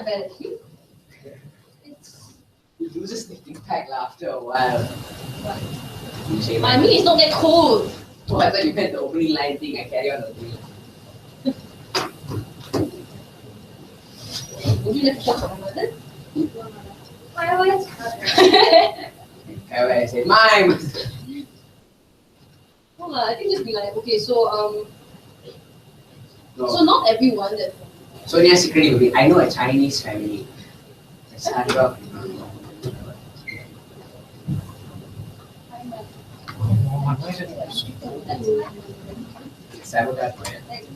not bad at you. You loses the impact after a while. What? I mean, it's not that cold. Oh, I thought you meant the opening line thing. I carry on the opening line. Would you like to talk about mother? I always I say mime. Well, I think just be like, okay, so No. so not everyone that. So near secretly will be, I know a Chinese family. I started off. Sabotage my end.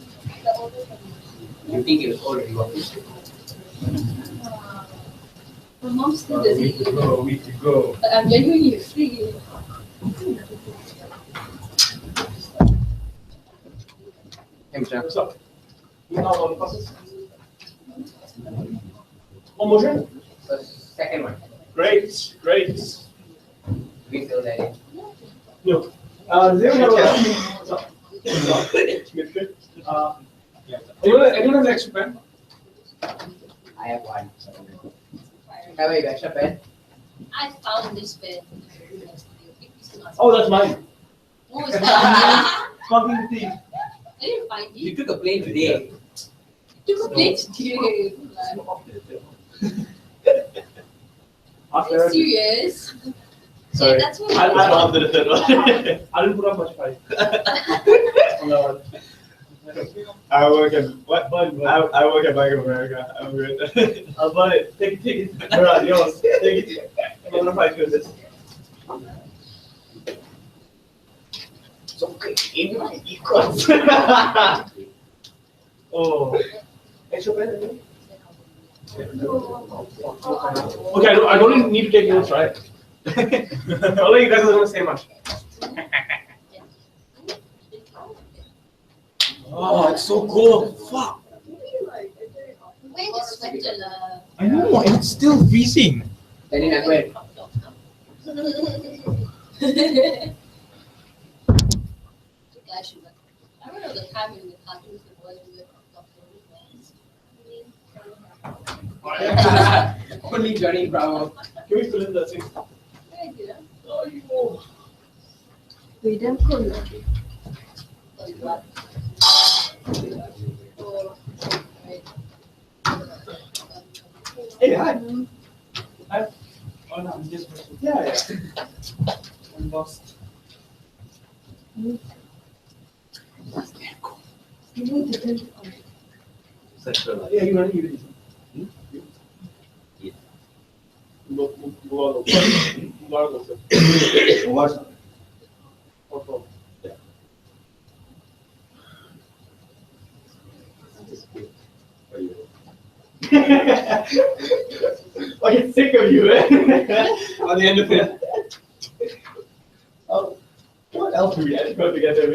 You think it was already working? My mom still A doesn't week eat ago, it. a week ago. But I'm genuinely afraid. Hey, Michelle. What's up? You know all the process? One motion? So second one. Great, great. We fill that in. No. Does anyone have a anyone have an extra pen? I have one. Have you extra pen? I found this pen. Oh, that's mine. No, it's not. Fucking thief. I didn't find You it. took a plane today. You took a plate today. Are you serious? Sorry. Yeah, that's what I did the third one. I didn't put up much fight. On that one. I work at I work at Bank of America. I'm good. I'll buy it. Take it. Bro, yours. Take it. I'm gonna fight with this. So in my equals. Oh. Extra pen? Okay, I don't even need to take notes, right? I'll let you guys don't say much. Oh, it's so cold. Fuck. Where's the sweater lah? I know, and it's still freezing. Then in a way. I remember the time in the cartoons the boys would wear crop tops. Only Johnny Bravo. Can we fill in the thing? Oh, Wait, damn cool. Hey, hi. Hi. Oh no, I'm just yeah. I'm lost. Yeah, you want to use it? What? I get sick of you, eh? On the end of it. Oh, what else do we have to put together?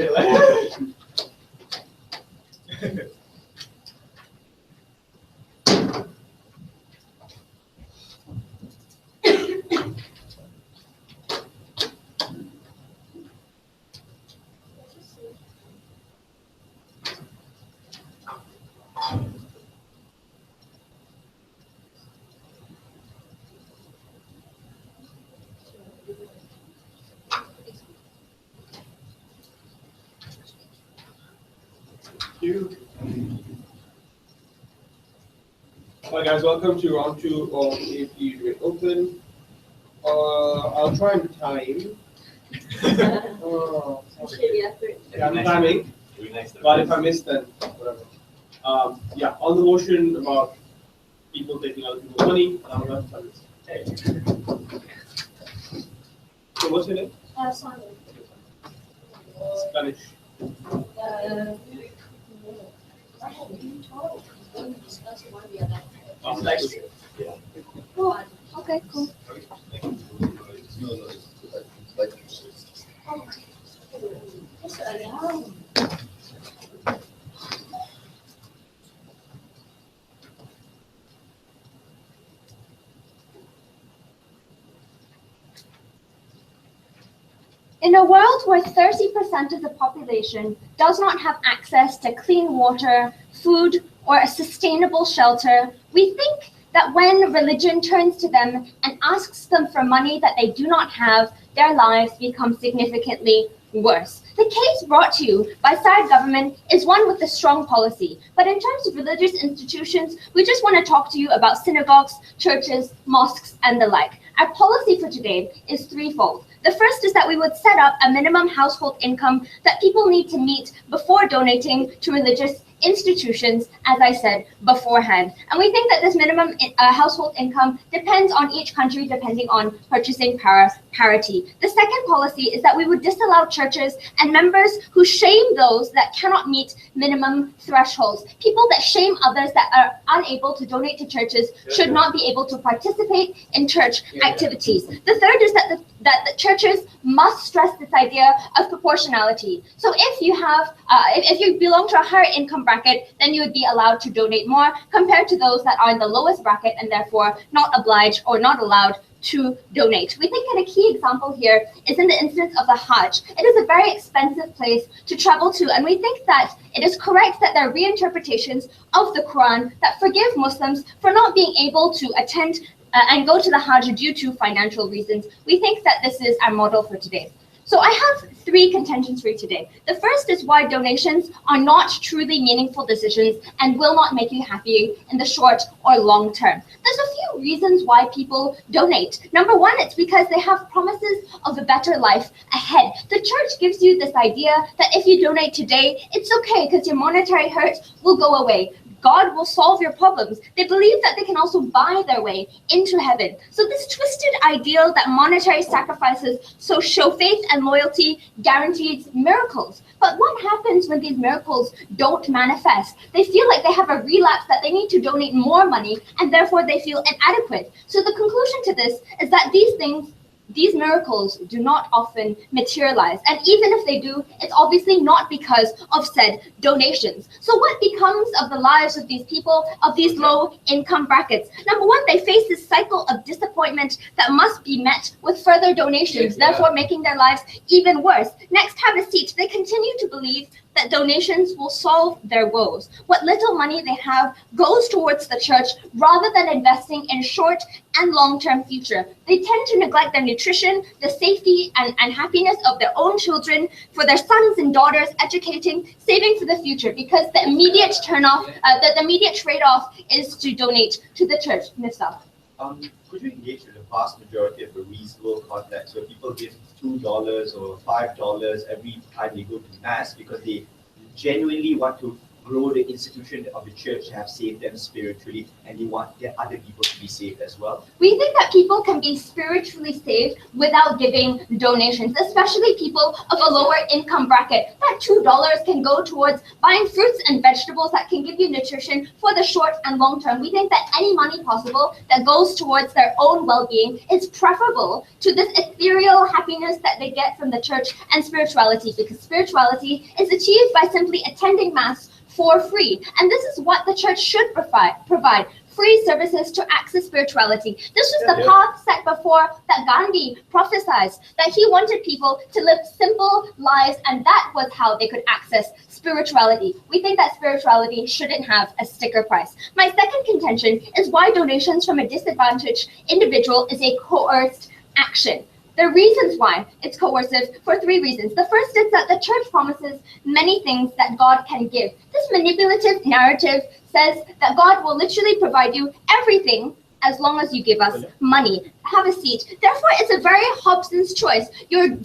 Hi guys, welcome to round 2 of APU Debate Open. I'll try and time. Yeah, I'm timing. But if I miss, then whatever. Yeah, on the motion about people taking other people's money, I'm going to time this. So what's your name? Spanish. Okay, cool. In a world where 30% of the population does not have access to clean water, food, or a sustainable shelter, we think that when religion turns to them and asks them for money that they do not have, their lives become significantly worse. The case brought to you by side government is one with a strong policy, but in terms of religious institutions, we just want to talk to you about synagogues, churches, mosques, and the like. Our policy for today is threefold. The first is that we would set up a minimum household income that people need to meet before donating to religious institutions, as I said beforehand. And we think that this minimum household income depends on each country, depending on purchasing parity. The second policy is that we would disallow churches and members who shame those that cannot meet minimum thresholds. People that shame others that are unable to donate to churches should not be able to participate in church activities. The third is that the churches must stress this idea of proportionality. So if you have, if you belong to a higher income bracket, then you would be allowed to donate more compared to those that are in the lowest bracket and therefore not obliged or not allowed to donate. We think that a key example here is in the instance of the Hajj. It is a very expensive place to travel to, and we think that it is correct that there are reinterpretations of the Quran that forgive Muslims for not being able to attend and go to the Hajj due to financial reasons. We think that this is our model for today. So I have three contentions for you today. The first is why donations are not truly meaningful decisions and will not make you happy in the short or long term. There's a few reasons why people donate. Number one, it's because they have promises of a better life ahead. The church gives you this idea that if you donate today, it's okay because your monetary hurt will go away. God will solve your problems. They believe that they can also buy their way into heaven. So this twisted ideal that monetary sacrifices so show faith and loyalty guarantees miracles. But what happens when these miracles don't manifest? They feel like they have a relapse, that they need to donate more money, and therefore they feel inadequate. So the conclusion to this is that these miracles do not often materialize. And even if they do, it's obviously not because of said donations. So what becomes of the lives of these people, of these low income brackets? Number one, they face this cycle of disappointment that must be met with further donations, therefore making their lives even worse. Next, have a seat. They continue to believe that donations will solve their woes. What little money they have goes towards the church rather than investing in short and long-term future. They tend to neglect their nutrition, the safety and happiness of their own children, for their sons and daughters, educating, saving for the future, because the immediate the immediate trade-off is to donate to the church. Mr. Could you engage with the vast majority of a reasonable context where people give $2 or $5 every time they go to mass because they genuinely want to grow the institution of the church to have saved them spiritually, and they want their other people to be saved as well? We think that people can be spiritually saved without giving donations, especially people of a lower income bracket. That $2 can go towards buying fruits and vegetables that can give you nutrition for the short and long term. We think that any money possible that goes towards their own well-being is preferable to this ethereal happiness that they get from the church and spirituality, because spirituality is achieved by simply attending mass for free. And this is what the church should provide free services to access spirituality. This was the path set before that Gandhi prophesied, that he wanted people to live simple lives, and that was how they could access spirituality. We think that spirituality shouldn't have a sticker price. My second contention is why donations from a disadvantaged individual is a coerced action. The reasons why it's coercive for three reasons. The first is that the church promises many things that God can give. This manipulative narrative says that God will literally provide you everything as long as you give us money. Have a seat. Therefore, it's a very Hobson's choice. You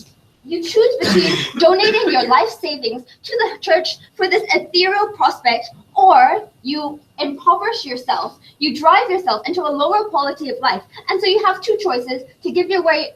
choose between donating your life savings to the church for this ethereal prospect, or you impoverish yourself, you drive yourself into a lower quality of life. And so you have two choices: to give your way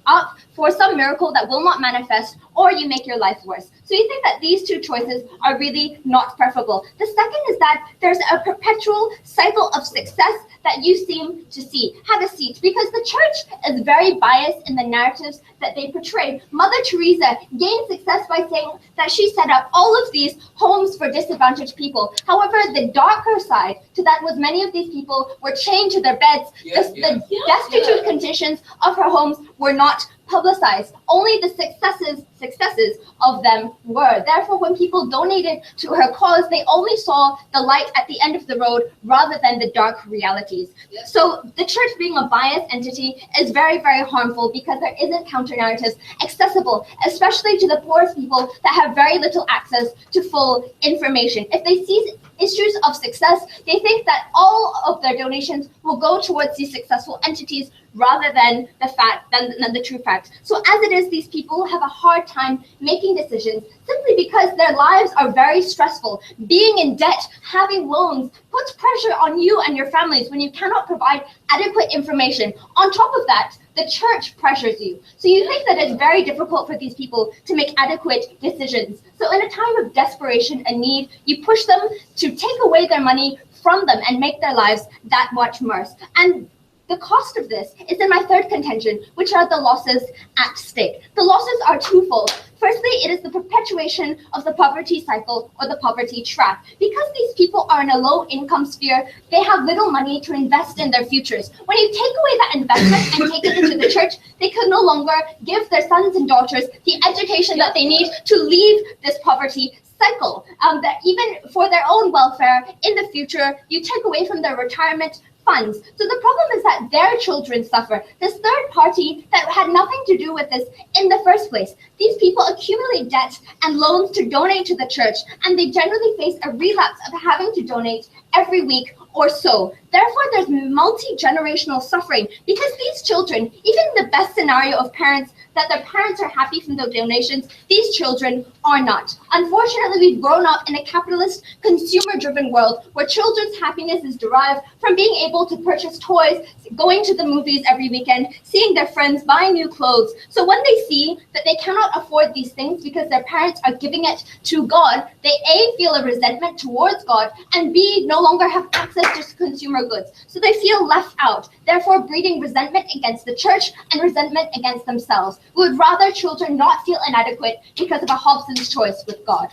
up for some miracle that will not manifest, or you make your life worse. So you think that these two choices are really not preferable. The second is that there's a perpetual cycle of success that you seem to see. Have a seat, because the church is very biased in the narratives that they portray. Mother Teresa gained success by saying that she set up all of these homes for disadvantaged people. However, the darker side to that was many of these people were chained to their beds. The destitute conditions of her homes were not publicized. Only the successes of them were. Therefore, when people donated to her cause, they only saw the light at the end of the road rather than the dark realities. So the church being a biased entity is very, very harmful because there isn't counter-narratives accessible, especially to the poorest people that have very little access to full information. If they see issues of success, they think that all of their donations will go towards these successful entities rather than the true fact. So as it is, these people have a hard time making decisions simply because their lives are very stressful. Being in debt, having loans, puts pressure on you and your families when you cannot provide adequate information. On top of that, the church pressures you. So you think that it's very difficult for these people to make adequate decisions. So in a time of desperation and need, you push them to take away their money from them and make their lives that much worse. And the cost of this is in my third contention, which are the losses at stake. The losses are twofold. Firstly, it is the perpetuation of the poverty cycle or the poverty trap. Because these people are in a low income sphere, they have little money to invest in their futures. When you take away that investment and take it into the church, they can no longer give their sons and daughters the education that they need to leave this poverty cycle. That even for their own welfare in the future, you take away from their retirement funds. So the problem is that their children suffer. This third party that had nothing to do with this in the first place. These people accumulate debt and loans to donate to the church, and they generally face a relapse of having to donate every week or so. Therefore, there's multi-generational suffering because these children, even the best scenario of parents, that their parents are happy from the donations, these children are not. Unfortunately, we've grown up in a capitalist, consumer-driven world where children's happiness is derived from being able to purchase toys, going to the movies every weekend, seeing their friends, buying new clothes. So when they see that they cannot afford these things because their parents are giving it to God, they A, feel a resentment towards God, and B, no longer have access to consumer goods. So they feel left out, therefore breeding resentment against the church and resentment against themselves. We would rather children not feel inadequate because of a Hobson's choice with God.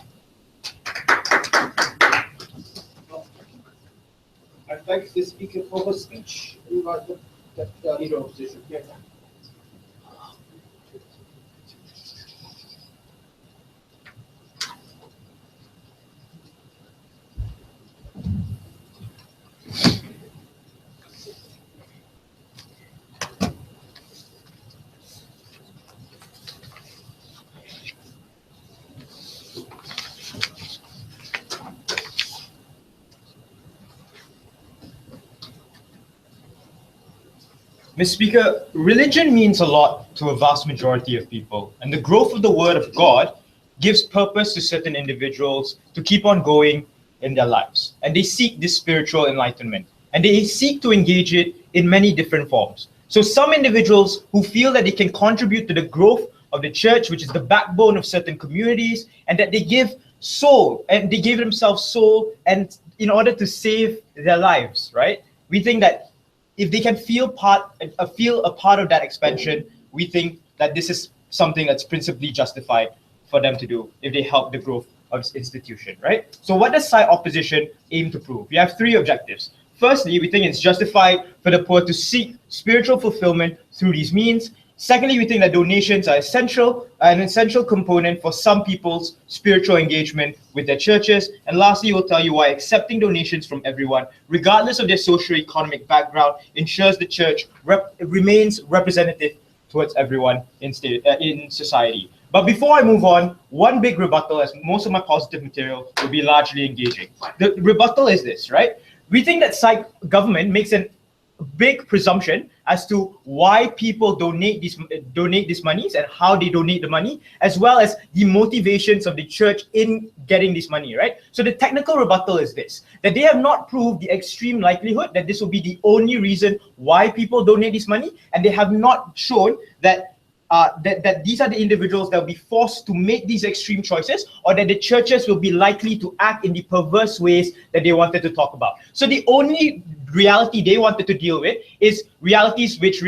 I thank the speaker for her speech about the leader of opposition. Yeah. Mr. Speaker, religion means a lot to a vast majority of people, and the growth of the Word of God gives purpose to certain individuals to keep on going in their lives. And they seek this spiritual enlightenment, and they seek to engage it in many different forms. So some individuals who feel that they can contribute to the growth of the church, which is the backbone of certain communities, and that they give soul, and they give themselves soul, and in order to save their lives, right? We think that if they can feel a part of that expansion, we think that this is something that's principally justified for them to do if they help the growth of this institution, right? So what does side opposition aim to prove? We have three objectives. Firstly, we think it's justified for the poor to seek spiritual fulfillment through these means. Secondly, we think that donations are an essential component for some people's spiritual engagement with their churches. And lastly, we'll tell you why accepting donations from everyone, regardless of their socio-economic background, ensures the church remains representative towards everyone in society. But before I move on, one big rebuttal, as most of my positive material will be largely engaging. The rebuttal is this, right? We think that government makes a big presumption as to why people donate these monies and how they donate the money, as well as the motivations of the church in getting this money, right? So the technical rebuttal is this, that they have not proved the extreme likelihood that this will be the only reason why people donate this money, and they have not shown that that these are the individuals that will be forced to make these extreme choices, or that the churches will be likely to act in the perverse ways that they wanted to talk about. So the only reality they wanted to deal with is realities which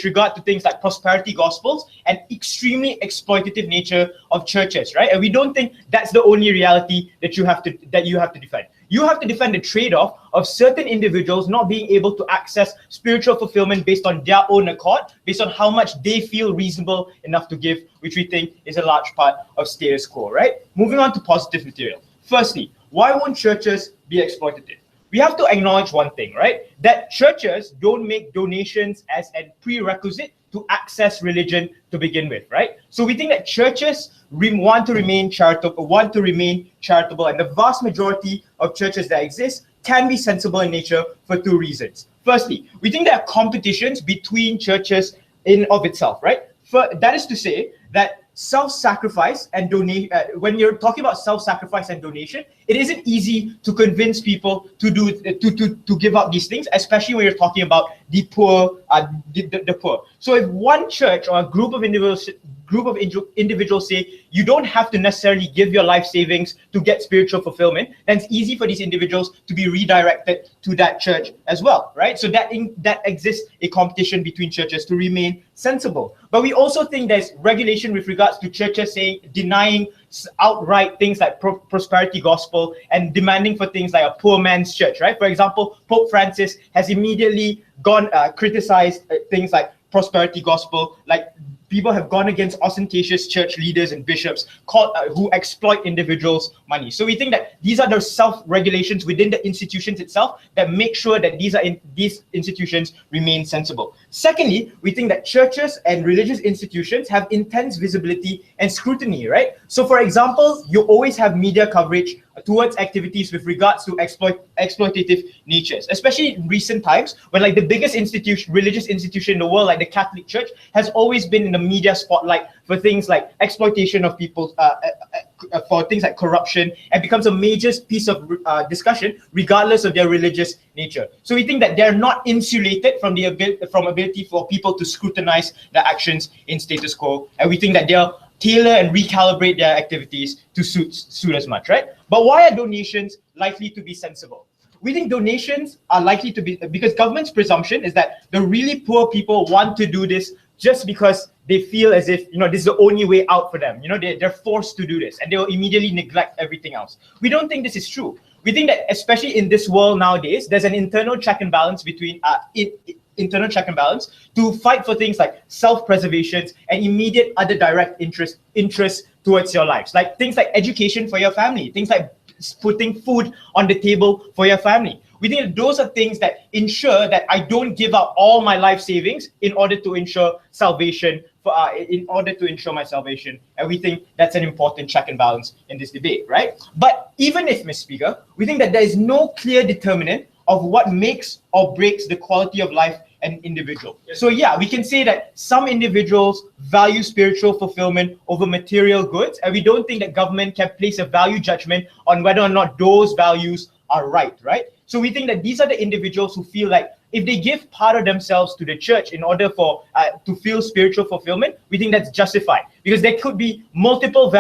regard to things like prosperity gospels and extremely exploitative nature of churches, right? And we don't think that's the only reality that you have to defend. You have to defend the trade-off of certain individuals not being able to access spiritual fulfillment based on their own accord, based on how much they feel reasonable enough to give, which we think is a large part of status quo, right? Moving on to positive material. Firstly, why won't churches be exploitative? We have to acknowledge one thing, right? That churches don't make donations as a prerequisite to access religion to begin with, right? So we think that churches want to remain charitable, and the vast majority of churches that exist can be sensible in nature for two reasons. Firstly, we think there are competitions between churches in of itself, right? That is to say that self-sacrifice and donate. When you're talking about self-sacrifice and donation, it isn't easy to convince people to do to give up these things, especially when you're talking about the poor, the poor. So if one church or a group of individuals say you don't have to necessarily give your life savings to get spiritual fulfillment, then it's easy for these individuals to be redirected to that church as well, right? So that exists a competition between churches to remain sensible. But we also think there's regulation with regards to churches denying outright things like prosperity gospel and demanding for things like a poor man's church, right? For example, Pope Francis has immediately criticized things like prosperity gospel, like people have gone against ostentatious church leaders and bishops who exploit individuals' money. So we think that these are the self-regulations within the institutions itself that make sure that these institutions remain sensible. Secondly, we think that churches and religious institutions have intense visibility and scrutiny, right? So for example, you always have media coverage towards activities with regards to exploitative natures, especially in recent times when like the biggest religious institution in the world, like the Catholic Church, has always been in the media spotlight for things like exploitation of people, for things like corruption, and becomes a major piece of discussion regardless of their religious nature. So we think that they're not insulated from the ability for people to scrutinize their actions in status quo, and we think that they'll tailor and recalibrate their activities to suit as much, right? But why are donations likely to be sensible? We think donations are likely to be, because government's presumption is that the really poor people want to do this just because they feel as if, this is the only way out for them. They're forced to do this and they will immediately neglect everything else. We don't think this is true. We think that especially in this world nowadays, there's an internal check and balance between to fight for things like self-preservation and immediate other direct interests towards your lives, like things like education for your family, things like putting food on the table for your family. We think that those are things that ensure that I don't give up all my life savings in order to ensure salvation, in order to ensure my salvation. And we think that's an important check and balance in this debate, right? But even if, Ms. Speaker, we think that there is no clear determinant of what makes or breaks the quality of life an individual. So yeah, we can say that some individuals value spiritual fulfillment over material goods, and we don't think that government can place a value judgment on whether or not those values are right? So we think that these are the individuals who feel like if they give part of themselves to the church in order to feel spiritual fulfillment, we think that's justified, because there could be multiple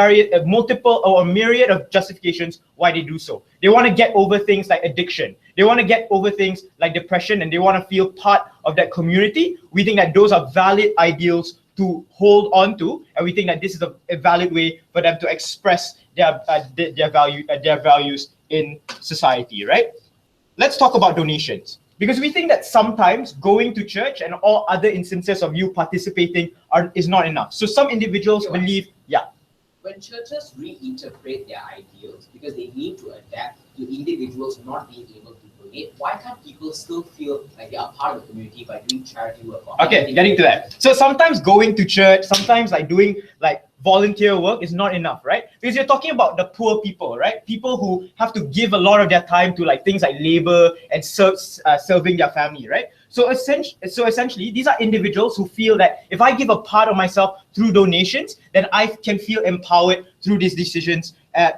or a myriad of justifications why they do so. They want to get over things like addiction. They want to get over things like depression, and they want to feel part of that community. We think that those are valid ideals to hold on to, and we think that this is a valid way for them to express their values in society, right? Let's talk about donations, because we think that sometimes going to church and all other instances of you participating is not enough. So some individuals believe, when churches reinterpret their ideals because they need to adapt to individuals not being able to donate, why can't people still feel like they are part of the community by doing charity work? Okay, getting to that. So sometimes going to church, sometimes like doing like volunteer work is not enough, right? Because you're talking about the poor people, right? People who have to give a lot of their time to like things like labor and serving their family, right? So essentially, these are individuals who feel that if I give a part of myself through donations, then I can feel empowered through these decisions, as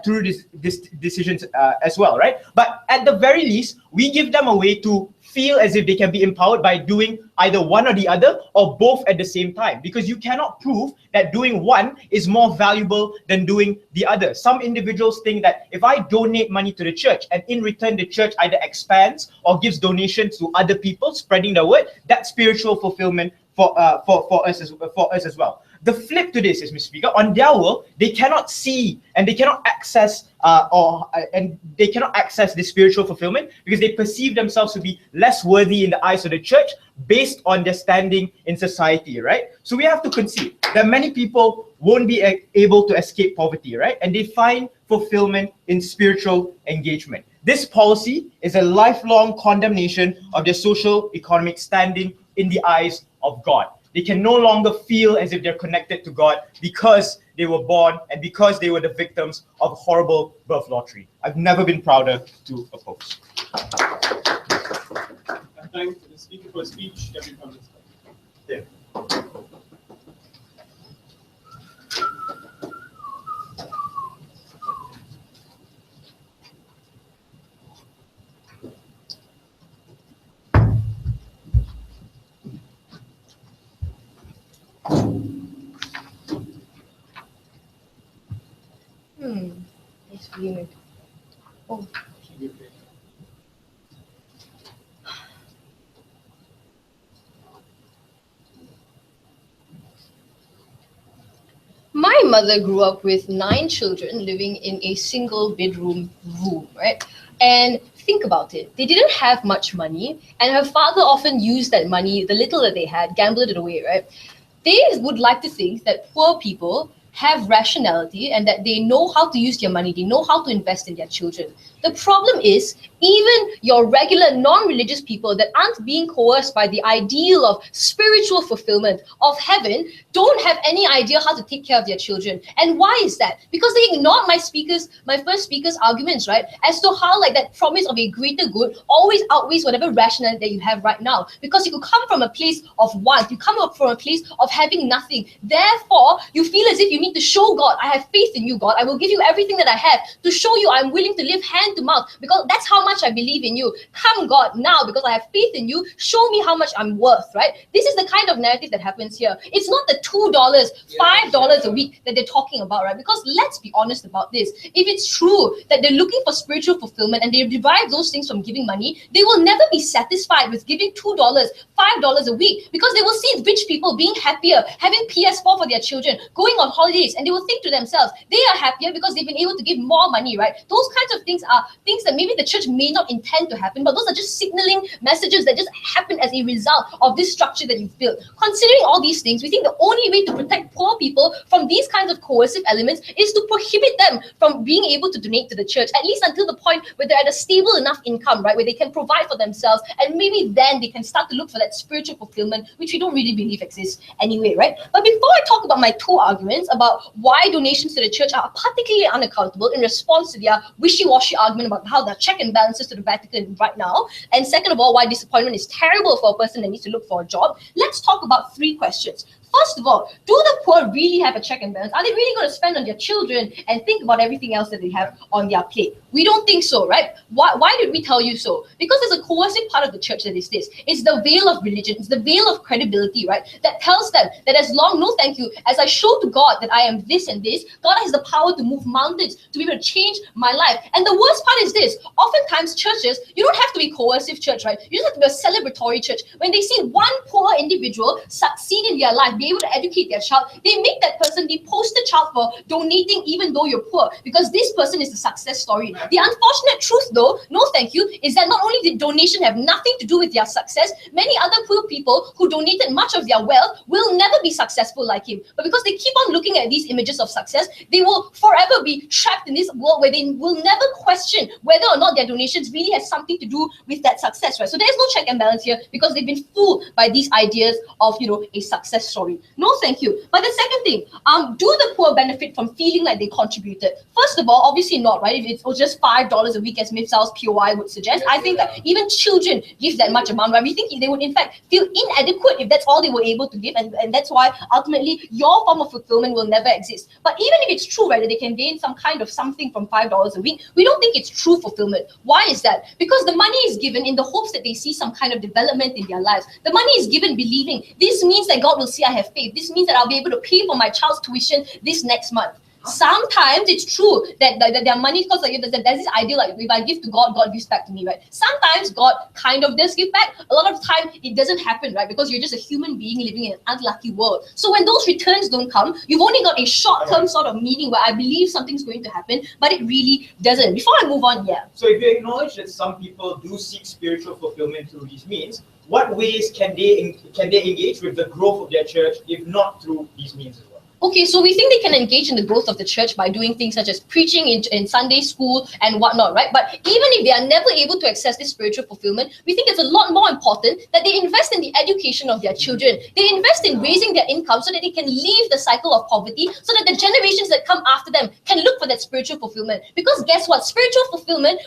well, right? But at the very least, we give them a way to feel as if they can be empowered by doing either one or the other or both at the same time, because you cannot prove that doing one is more valuable than doing the other. Some individuals think that if I donate money to the church and in return the church either expands or gives donations to other people, spreading the word, that's spiritual fulfillment for us as well. The flip to this is, Mr. Speaker, on their world, they cannot see and they cannot access this spiritual fulfillment because they perceive themselves to be less worthy in the eyes of the church based on their standing in society, right? So we have to concede that many people won't be able to escape poverty, right? And they find fulfillment in spiritual engagement. This policy is a lifelong condemnation of their social economic standing in the eyes of God. They can no longer feel as if they're connected to God because they were born and because they were the victims of a horrible birth lottery. I've never been prouder to oppose. I thank the speaker for his speech. Deputy Prime Minister. Yeah. It's weird. Oh. My mother grew up with 9 children living in a single bedroom room, right? And think about it. They didn't have much money, and her father often used that money, the little that they had, gambled it away, right? They would like to think that poor people have rationality and that they know how to use their money, they know how to invest in their children. The problem is, even your regular non-religious people that aren't being coerced by the ideal of spiritual fulfillment of heaven don't have any idea how to take care of their children. And why is that? Because they ignored my first speaker's arguments, right? As to how like that promise of a greater good always outweighs whatever rationality that you have right now. Because you could come from a place of want, you come up from a place of having nothing. Therefore, you feel as if you need to show God, I have faith in you, God. I will give you everything that I have to show you I'm willing to live hand to mouth because that's how much I believe in you. Come, God, now because I have faith in you, show me how much I'm worth, right? This is the kind of narrative that happens here. It's not the $2, $5 a week that they're talking about, right? Because let's be honest about this. If it's true that they're looking for spiritual fulfillment and they derive those things from giving money, they will never be satisfied with giving $2, $5 a week because they will see rich people being happier, having PS4 for their children, going on holidays, and they will think to themselves, they are happier because they've been able to give more money, right? Those kinds of things are things that maybe the church may not intend to happen, but those are just signaling messages that just happen as a result of this structure that you've built. Considering all these things, we think the only way to protect poor people from these kinds of coercive elements is to prohibit them from being able to donate to the church, at least until the point where they're at a stable enough income, right, where they can provide for themselves, and maybe then they can start to look for that spiritual fulfillment, which we don't really believe exists anyway, right? But before I talk about my 2 arguments about why donations to the church are particularly unaccountable in response to their wishy-washy argument about how the check and balances to the Vatican right now, and second of all, why disappointment is terrible for a person that needs to look for a job, let's talk about 3 questions. First of all, do the poor really have a check and balance? Are they really going to spend on their children and think about everything else that they have on their plate? We don't think so, right? Why did we tell you so? Because there's a coercive part of the church that is this. It's the veil of religion. It's the veil of credibility, right? That tells them that as long, no thank you, as I show to God that I am this and this, God has the power to move mountains, to be able to change my life. And the worst part is this. Oftentimes churches, you don't have to be coercive church, right? You just have to be a celebratory church. When they see one poor individual succeed in their life, be able to educate their child, they make that person the poster child for donating even though you're poor, because this person is the success story. The unfortunate truth though, no thank you, is that not only did donation have nothing to do with their success, many other poor people who donated much of their wealth will never be successful like him. But because they keep on looking at these images of success, they will forever be trapped in this world where they will never question whether or not their donations really has something to do with that success, right? So there's no check and balance here because they've been fooled by these ideas of, a success story. No, thank you. But the second thing, do the poor benefit from feeling like they contributed? First of all, obviously not, right? If it was just $5 a week, as Mifsal's POI would suggest, I think that even children give that much amount, right? We think they would in fact feel inadequate if that's all they were able to give, and that's why ultimately your form of fulfillment will never exist. But even if it's true, right, that they can gain some kind of something from $5 a week, we don't think it's true fulfillment. Why is that? Because the money is given in the hopes that they see some kind of development in their lives. The money is given believing this means that God will see I have faith. This means that I'll be able to pay for my child's tuition this next month. Sometimes it's true that their money, because there's this idea like if I give to God, God gives back to me, right? Sometimes God kind of does give back. A lot of the time it doesn't happen, right? Because you're just a human being living in an unlucky world. So when those returns don't come, you've only got a short-term sort of meaning where I believe something's going to happen, but it really doesn't. Before I move on, So if you acknowledge that some people do seek spiritual fulfillment through these means, what ways can they engage with the growth of their church if not through these means as well? Okay, so we think they can engage in the growth of the church by doing things such as preaching in Sunday school and whatnot, right? But even if they are never able to access this spiritual fulfillment, we think it's a lot more important that they invest in the education of their children. They invest in raising their income so that they can leave the cycle of poverty, so that the generations that come after them can look for that spiritual fulfillment. Because guess what? Spiritual fulfillment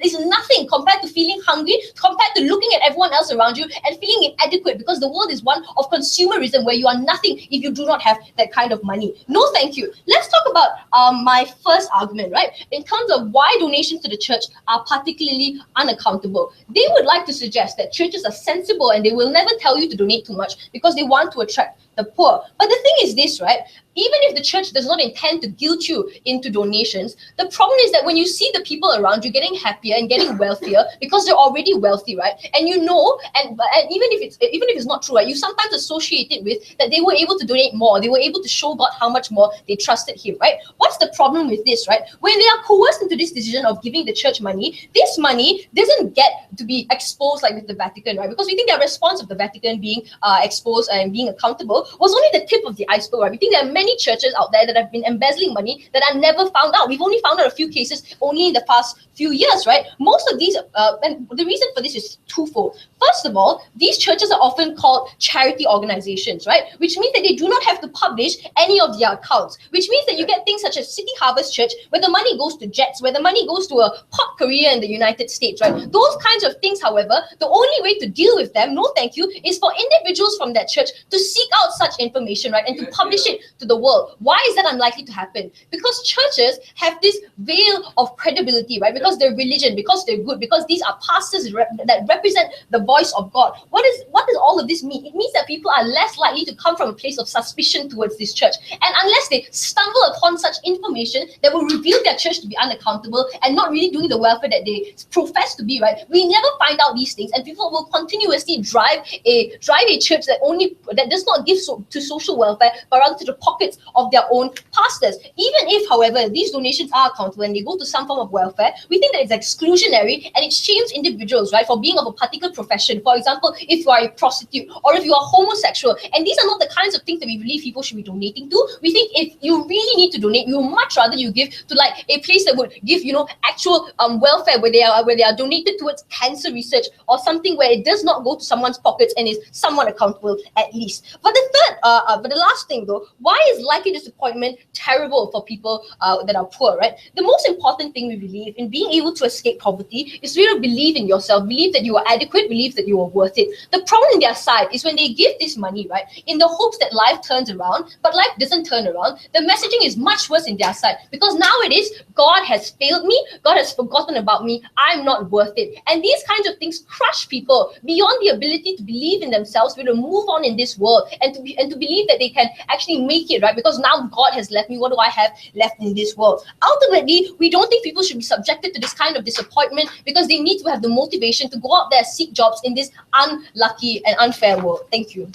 is nothing compared to feeling hungry, compared to looking at everyone else around you and feeling inadequate, because the world is one of consumerism where you are nothing if you do not have that kind of money. No, thank you. Let's talk about my first argument, right? In terms of why donations to the church are particularly unaccountable. They would like to suggest that churches are sensible and they will never tell you to donate too much because they want to attract the poor. But the thing is this, right? Even if the church does not intend to guilt you into donations, the problem is that when you see the people around you getting happier and getting wealthier because they're already wealthy, right? And you know, and even if it's not true, right? You sometimes associate it with that they were able to donate more, they were able to show God how much more they trusted Him, right? What's the problem with this, right? When they are coerced into this decision of giving the church money, this money doesn't get to be exposed like with the Vatican, right? Because we think their response of the Vatican being exposed and being accountable was only the tip of the iceberg, right? We think there are many churches out there that have been embezzling money that are never found out. We've only found out a few cases only in the past few years, right? Most of these, and the reason for this is twofold. First of all, these churches are often called charity organizations, right? Which means that they do not have to publish any of their accounts, which means that you get things such as City Harvest Church, where the money goes to jets, where the money goes to a pop career in the United States, right? Those kinds of things, however, the only way to deal with them, no thank you, is for individuals from that church to seek out such information, right? And to publish it to the world. Why is that unlikely to happen? Because churches have this veil of credibility, right? Because they're religion, because they're good, because these are pastors that represent the voice of God. What does all of this mean? It means that people are less likely to come from a place of suspicion towards this church. And unless they stumble upon such information that will reveal their church to be unaccountable and not really doing the welfare that they profess to be, right? We never find out these things, and people will continuously drive a church that does not give to social welfare, but rather to the pockets of their own pastors. Even if, however, these donations are accountable and they go to some form of welfare, we think that it's exclusionary and it shames individuals, right, for being of a particular profession. For example, if you are a prostitute or if you are homosexual, and these are not the kinds of things that we believe people should be donating to. We think if you really need to donate, we would much rather you give to like a place that would give, actual welfare, where they are donated towards cancer research or something where it does not go to someone's pockets and is somewhat accountable at least. But the last thing though, why is likely disappointment terrible for people that are poor, right? The most important thing we believe in being able to escape poverty is really believe in yourself, believe that you are adequate, believe that you are worth it. The problem on their side is when they give this money, right, in the hopes that life turns around, but life doesn't turn around, the messaging is much worse in their side, because now it is, God has failed me, God has forgotten about me, I'm not worth it. And these kinds of things crush people beyond the ability to believe in themselves, to move on in this world, and to believe that they can actually make it, right? Because now God has left me, what do I have left in this world? Ultimately, we don't think people should be subjected to this kind of disappointment, because they need to have the motivation to go out there, seek jobs in this unlucky and unfair world. Thank you.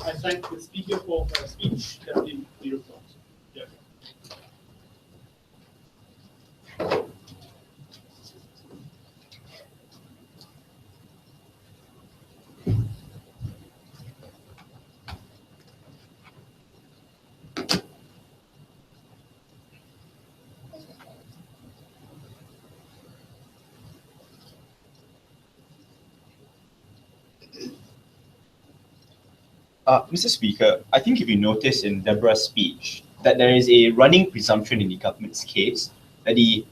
I thank the speaker for her speech. Deputy Leader Fox. Yeah. Mr. Speaker, I think if you notice in Deborah's speech that there is a running presumption in the government's case that the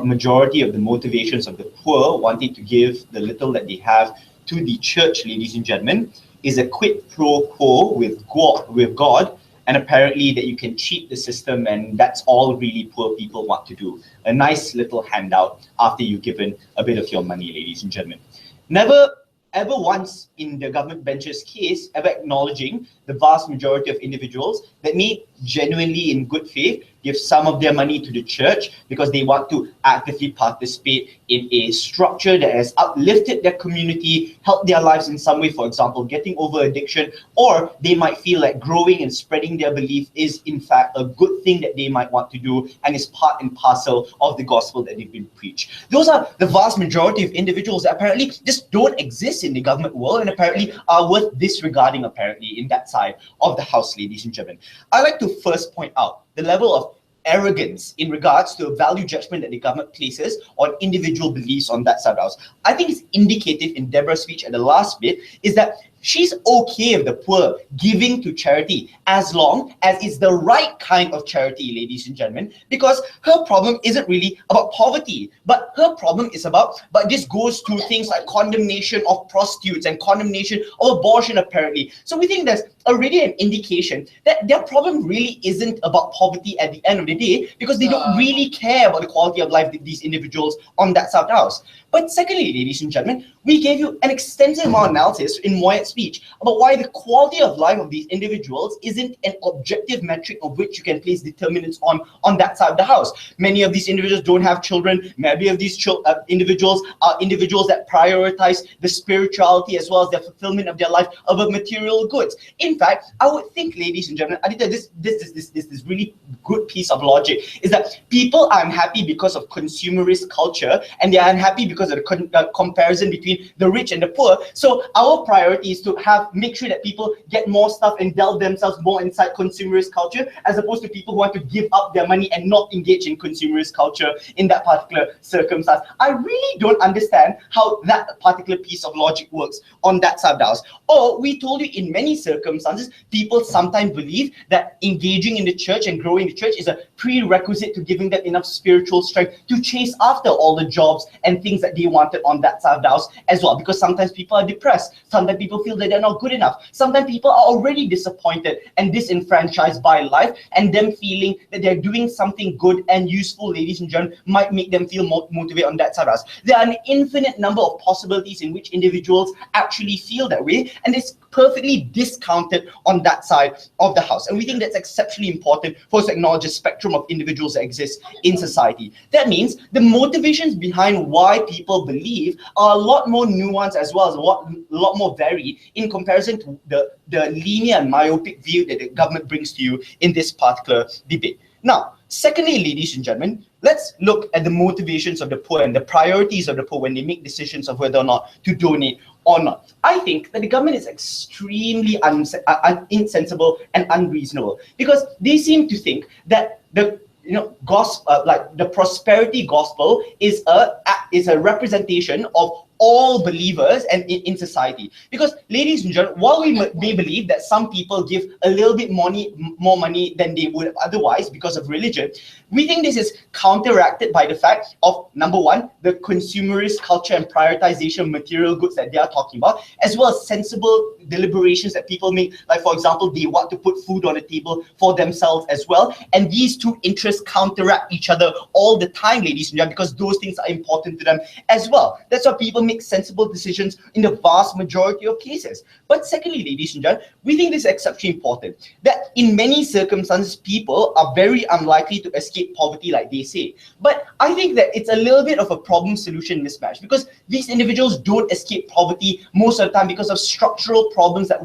majority of the motivations of the poor wanting to give the little that they have to the church, ladies and gentlemen, is a quid pro quo with God, and apparently that you can cheat the system, and that's all really poor people want to do. A nice little handout after you've given a bit of your money, ladies and gentlemen. Never ever once in the government bench's case ever acknowledging the vast majority of individuals that need genuinely in good faith give some of their money to the church because they want to actively participate in a structure that has uplifted their community, helped their lives in some way, for example, getting over addiction, or they might feel like growing and spreading their belief is in fact a good thing that they might want to do and is part and parcel of the gospel that they've been preached. Those are the vast majority of individuals that apparently just don't exist in the government world and apparently are worth disregarding apparently in that side of the house, ladies and gentlemen. I'd like to first point out the level of arrogance in regards to a value judgment that the government places on individual beliefs on that side of the house. I think it's indicative in Deborah's speech at the last bit is that she's okay with the poor giving to charity as long as it's the right kind of charity, ladies and gentlemen, because her problem isn't really about poverty, but her problem is about, but this goes to things like condemnation of prostitutes and condemnation of abortion apparently. So we think there's already an indication that their problem really isn't about poverty at the end of the day because they don't really care about the quality of life of these individuals on that side of the house. But secondly, ladies and gentlemen, we gave you an extensive amount of analysis in Moyet's speech about why the quality of life of these individuals isn't an objective metric of which you can place determinants on that side of the house. Many of these individuals don't have children. Many of these individuals are individuals that prioritize the spirituality as well as the fulfillment of their life above material goods. In fact, I would think, ladies and gentlemen, Aditya, this really good piece of logic is that people are unhappy because of consumerist culture and they are unhappy because of the comparison between the rich and the poor. So our priority is to make sure that people get more stuff and delve themselves more inside consumerist culture as opposed to people who want to give up their money and not engage in consumerist culture in that particular circumstance. I really don't understand how that particular piece of logic works on that side of the house. Or we told you in many circumstances, people sometimes believe that engaging in the church and growing the church is a prerequisite to giving them enough spiritual strength to chase after all the jobs and things that they wanted on that side of the house as well, because sometimes people are depressed, sometimes people feel that they're not good enough, sometimes people are already disappointed and disenfranchised by life, and them feeling that they're doing something good and useful, ladies and gentlemen, might make them feel more motivated on that side of the house. There are an infinite number of possibilities in which individuals actually feel that way, and it's perfectly discounted on that side of the house. And we think that's exceptionally important for us to acknowledge the spectrum of individuals that exist in society. That means the motivations behind why people believe are a lot more nuanced as well as a lot more varied in comparison to the linear and myopic view that the government brings to you in this particular debate. Now, secondly, ladies and gentlemen, let's look at the motivations of the poor and the priorities of the poor when they make decisions of whether or not to donate or not. I think that the government is extremely insensible and unreasonable because they seem to think that the gospel, like the prosperity gospel, is a representation of all believers and in society. Because, ladies and gentlemen, while we may believe that some people give a little bit more money than they would otherwise because of religion, we think this is counteracted by the fact of, number one, the consumerist culture and prioritization of material goods that they are talking about, as well as sensible deliberations that people make. Like, for example, they want to put food on the table for themselves as well. And these two interests counteract each other all the time, ladies and gentlemen, because those things are important to them as well. That's why people make sensible decisions in the vast majority of cases. But secondly, ladies and gentlemen, we think this is exceptionally important, that in many circumstances, people are very unlikely to escape poverty like they say. But I think that it's a little bit of a problem-solution mismatch because these individuals don't escape poverty most of the time because of structural problems that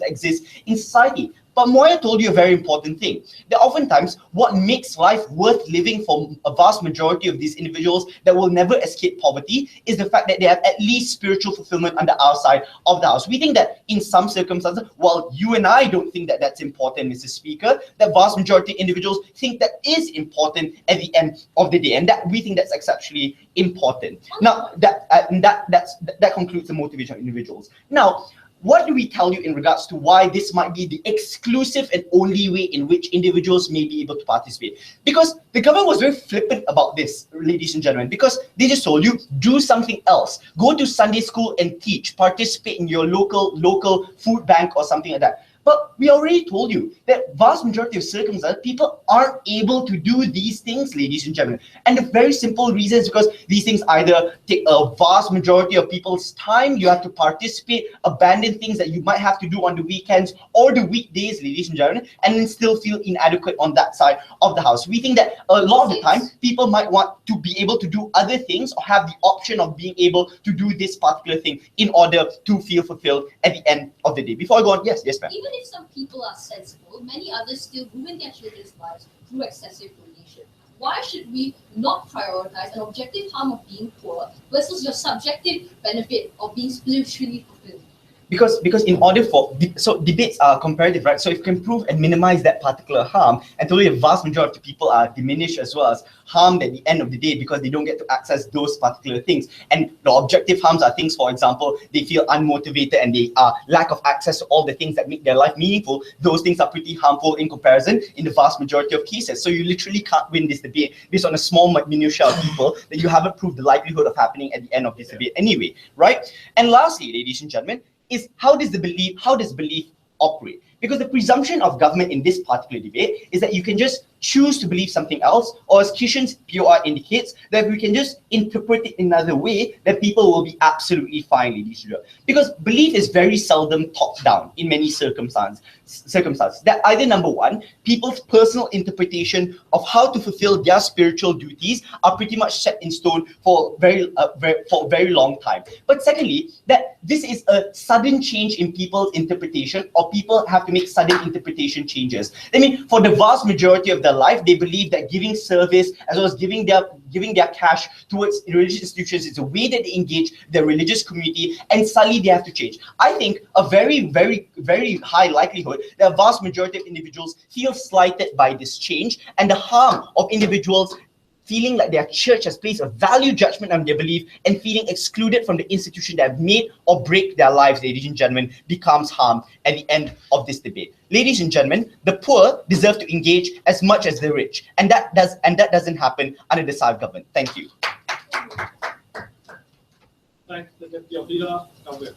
exist in society. But Moya told you a very important thing, that oftentimes what makes life worth living for a vast majority of these individuals that will never escape poverty is the fact that they have at least spiritual fulfillment on the our side of the house. We think that in some circumstances, while you and I don't think that that's important, Mr. Speaker, the vast majority of individuals think that is important at the end of the day, and that we think that's exceptionally important. Now, that concludes the motivation of individuals. Now, what do we tell you in regards to why this might be the exclusive and only way in which individuals may be able to participate? Because the government was very flippant about this, ladies and gentlemen, because they just told you, do something else. Go to Sunday school and teach, participate in your local food bank or something like that. But we already told you that vast majority of circumstances, people aren't able to do these things, ladies and gentlemen. And the very simple reason is because these things either take a vast majority of people's time, you have to participate, abandon things that you might have to do on the weekends or the weekdays, ladies and gentlemen, and then still feel inadequate on that side of the house. We think that a lot of the time, people might want to be able to do other things or have the option of being able to do this particular thing in order to feel fulfilled at the end of the day. Before I go on, yes, ma'am. Even if some people are sensible, many others still ruin their children's lives through excessive donation. Why should we not prioritize an objective harm of being poor versus your subjective benefit of being spiritually fulfilled? Because in order for so debates are comparative, right? So if you can prove and minimize that particular harm, and totally a vast majority of people are diminished as well as harmed at the end of the day because they don't get to access those particular things. And the objective harms are things, for example, they feel unmotivated and they are lack of access to all the things that make their life meaningful. Those things are pretty harmful in comparison in the vast majority of cases. So you literally can't win this debate based on a small minutiae of people that you haven't proved the likelihood of happening at the end of this debate anyway, right? And lastly, ladies and gentlemen, is how does belief operate? Because the presumption of government in this particular debate is that you can just choose to believe something else, or as Kishan's POR indicates, that we can just interpret it in another way, that people will be absolutely fine, ladies and gentlemen. Because belief is very seldom top-down in many circumstances. That either, number one, people's personal interpretation of how to fulfill their spiritual duties are pretty much set in stone for a very long time. But secondly, that this is a sudden change in people's interpretation, or people have to make sudden interpretation changes. I mean, for the vast majority of their life, they believe that giving service as well as giving their cash towards religious institutions is a way that they engage their religious community, and suddenly they have to change. I think a very, very, very high likelihood that a vast majority of individuals feel slighted by this change, and the harm of individuals feeling like their church has placed a value judgment on their belief and feeling excluded from the institution that have made or break their lives, ladies and gentlemen, becomes harm at the end of this debate. Ladies and gentlemen, the poor deserve to engage as much as the rich, and that doesn't happen under the South government. Thank you. Thanks, the Deputy of Leader. Come here.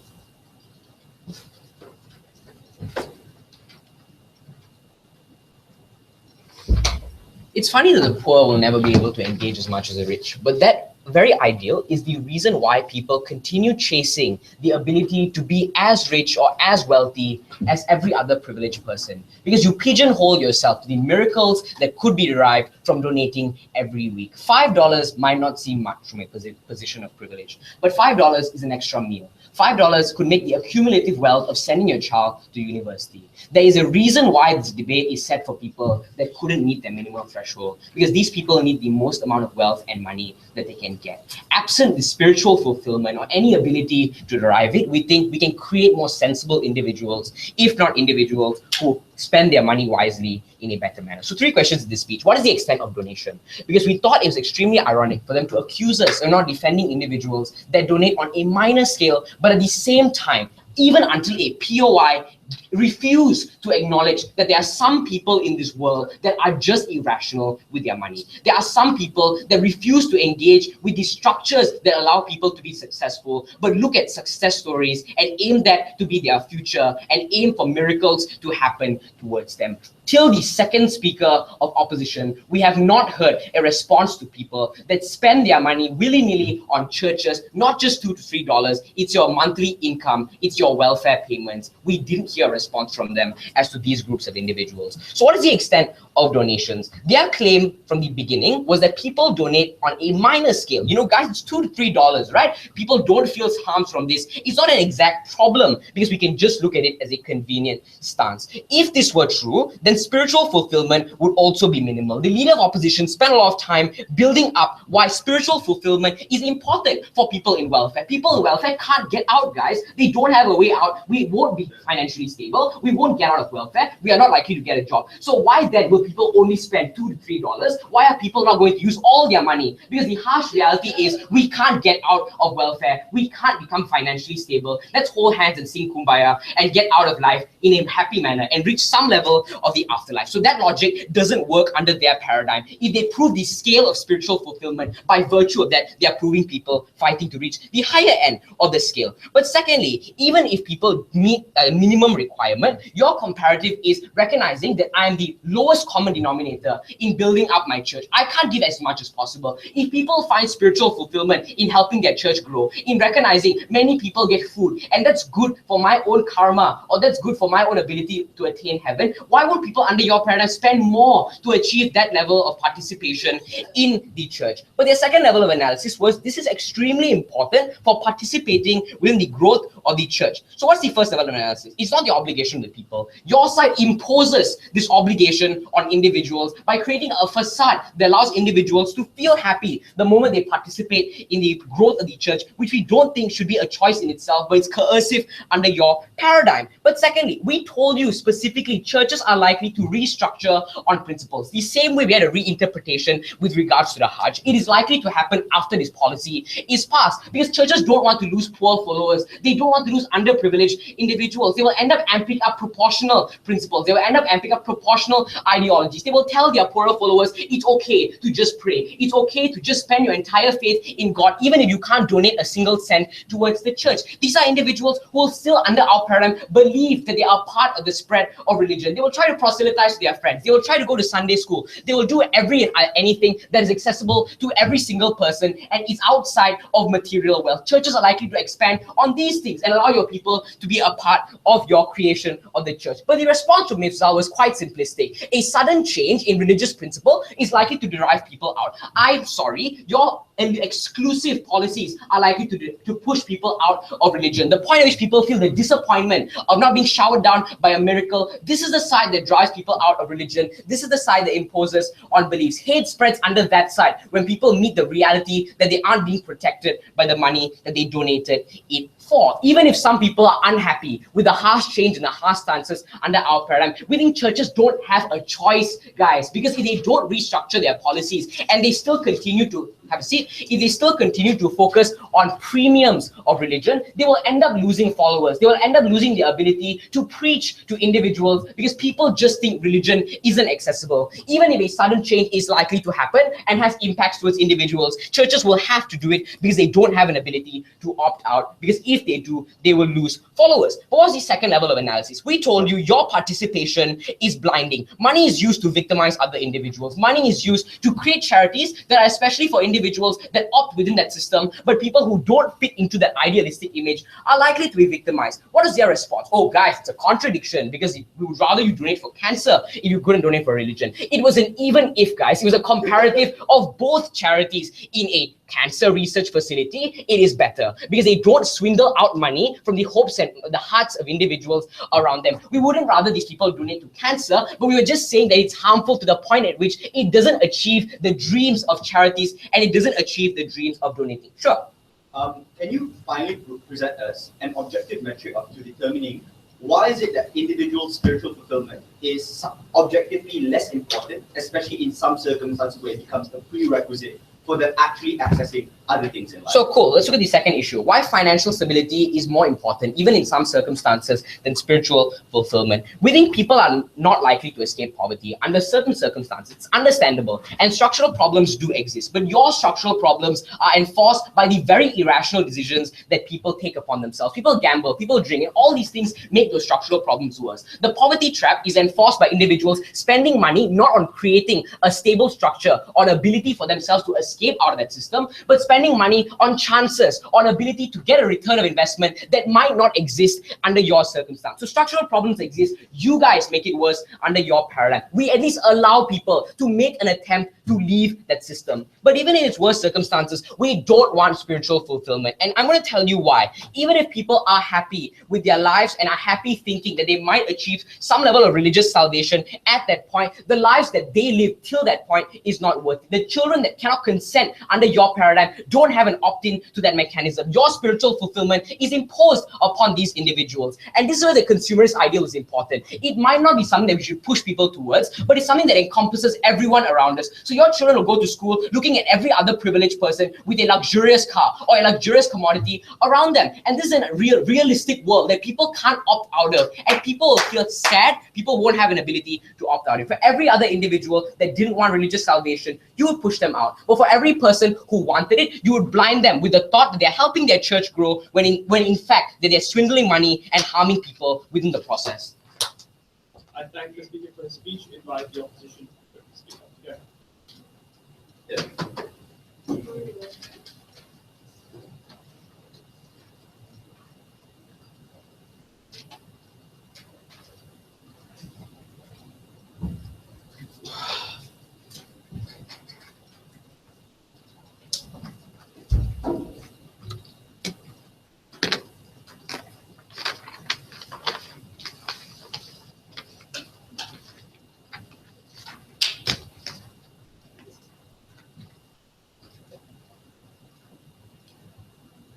It's funny that the poor will never be able to engage as much as the rich, but that very ideal is the reason why people continue chasing the ability to be as rich or as wealthy as every other privileged person, because you pigeonhole yourself to the miracles that could be derived from donating every week. $5 might not seem much from a position of privilege, but $5 is an extra meal. $5 could make the accumulative wealth of sending your child to university. There is a reason why this debate is set for people that couldn't meet their minimum threshold, because these people need the most amount of wealth and money that they can get. Absent the spiritual fulfillment or any ability to derive it, we think we can create more sensible individuals, if not individuals who spend their money wisely in a better manner. So 3 questions in this speech. What is the extent of donation? Because we thought it was extremely ironic for them to accuse us of not defending individuals that donate on a minor scale, but at the same time, even until a POI refuse to acknowledge that there are some people in this world that are just irrational with their money. There are some people that refuse to engage with the structures that allow people to be successful, but look at success stories and aim that to be their future and aim for miracles to happen towards them. Till the second speaker of opposition, we have not heard a response to people that spend their money willy-nilly on churches, not just $2 to $3. It's your monthly income, it's your welfare payments. We didn't hear a response from them as to these groups of individuals. So what is the extent of donations? Their claim from the beginning was that people donate on a minor scale. You know, guys, it's $2 to $3, right? People don't feel harmed from this. It's not an exact problem because we can just look at it as a convenient stance. If this were true, then spiritual fulfillment would also be minimal. The leader of opposition spent a lot of time building up why spiritual fulfillment is important for people in welfare. People in welfare can't get out, guys. They don't have a way out. We won't be financially stable. We won't get out of welfare. We are not likely to get a job. So why then will people only spend $2 to $3? Why are people not going to use all their money? Because the harsh reality is we can't get out of welfare. We can't become financially stable. Let's hold hands and sing Kumbaya and get out of life in a happy manner and reach some level of the afterlife. So that logic doesn't work under their paradigm. If they prove the scale of spiritual fulfillment, by virtue of that, they are proving people fighting to reach the higher end of the scale. But secondly, even if people meet minimum requirement. Your comparative is recognizing that I am the lowest common denominator in building up my church. I can't give as much as possible. If people find spiritual fulfillment in helping their church grow, in recognizing many people get food, and that's good for my own karma, or that's good for my own ability to attain heaven, why would people under your paradigm spend more to achieve that level of participation in the church? But their second level of analysis was this is extremely important for participating within the growth of the church. So what's the first level of analysis? It's not the obligation of the people. Your side imposes this obligation on individuals by creating a facade that allows individuals to feel happy the moment they participate in the growth of the church, which we don't think should be a choice in itself, but it's coercive under your paradigm. But secondly, we told you specifically churches are likely to restructure on principles. The same way we had a reinterpretation with regards to the Hajj, it is likely to happen after this policy is passed, because churches don't want to lose poor followers. They don't want to lose underprivileged individuals. They will end up amping up proportional principles. They will end up amping up proportional ideologies. They will tell their poorer followers it's okay to just pray. It's okay to just spend your entire faith in God, even if you can't donate a single cent towards the church. These are individuals who will still, under our paradigm, believe that they are part of the spread of religion. They will try to proselytize to their friends. They will try to go to Sunday school. They will do anything that is accessible to every single person and is outside of material wealth. Churches are likely to expand on these things and allow your people to be a part of your creation of the church. But the response to Mifsal was quite simplistic. A sudden change in religious principle is likely to drive people out. I'm sorry, your exclusive policies are likely to push people out of religion. The point at which people feel the disappointment of not being showered down by a miracle, this is the side that drives people out of religion. This is the side that imposes on beliefs. Hate spreads under that side when people meet the reality that they aren't being protected by the money that they donated it for. Even if some people are unhappy with the harsh change and the harsh stances under our paradigm, we think churches don't have a choice, guys, because if they don't restructure their policies and they still continue to if they still continue to focus on premiums of religion, they will end up losing followers. They will end up losing the ability to preach to individuals because people just think religion isn't accessible. Even if a sudden change is likely to happen and has impacts towards individuals, churches will have to do it because they don't have an ability to opt out, because if they do, they will lose followers. But what's the second level of analysis? We told you your participation is blinding. Money is used to victimize other individuals. Money is used to create charities that are especially for individuals that opt within that system, but people who don't fit into that idealistic image are likely to be victimized. What is their response? Oh, guys, it's a contradiction because we would rather you donate for cancer if you couldn't donate for religion. It was an even if, guys. It was a comparative of both charities. In a cancer research facility, it is better because they don't swindle out money from the hopes and the hearts of individuals around them. We wouldn't rather these people donate to cancer, but we were just saying that it's harmful to the point at which it doesn't achieve the dreams of charities and it doesn't achieve the dreams of donating. Sure. Can you finally present us an objective metric to determining why is it that individual spiritual fulfillment is objectively less important, especially in some circumstances where it becomes a prerequisite for them actually accessing other things in life? So cool. Let's look at the second issue. Why financial stability is more important, even in some circumstances, than spiritual fulfillment. We think people are not likely to escape poverty under certain circumstances. It's understandable. And structural problems do exist. But your structural problems are enforced by the very irrational decisions that people take upon themselves. People gamble, people drink, and all these things make those structural problems worse. The poverty trap is enforced by individuals spending money not on creating a stable structure or an ability for themselves to escape out of that system, but spending money on chances, on ability to get a return of investment that might not exist under your circumstance. So structural problems exist. You guys make it worse under your paradigm. We at least allow people to make an attempt to leave that system. But even in its worst circumstances, we don't want spiritual fulfillment. And I'm going to tell you why. Even if people are happy with their lives and are happy thinking that they might achieve some level of religious salvation at that point, the lives that they live till that point is not worth it. The children that cannot consent under your paradigm don't have an opt-in to that mechanism. Your spiritual fulfillment is imposed upon these individuals. And this is where the consumerist ideal is important. It might not be something that we should push people towards, but it's something that encompasses everyone around us. So your children will go to school looking at every other privileged person with a luxurious car or a luxurious commodity around them. And this is a realistic world that people can't opt out of. And people will feel sad. People won't have an ability to opt out of. For every other individual that didn't want religious salvation, you would push them out. But for every person who wanted it, you would blind them with the thought that they're helping their church grow when in fact that they're swindling money and harming people within the process. I thank the speaker for his speech. Invite the opposition to speak up. Yeah.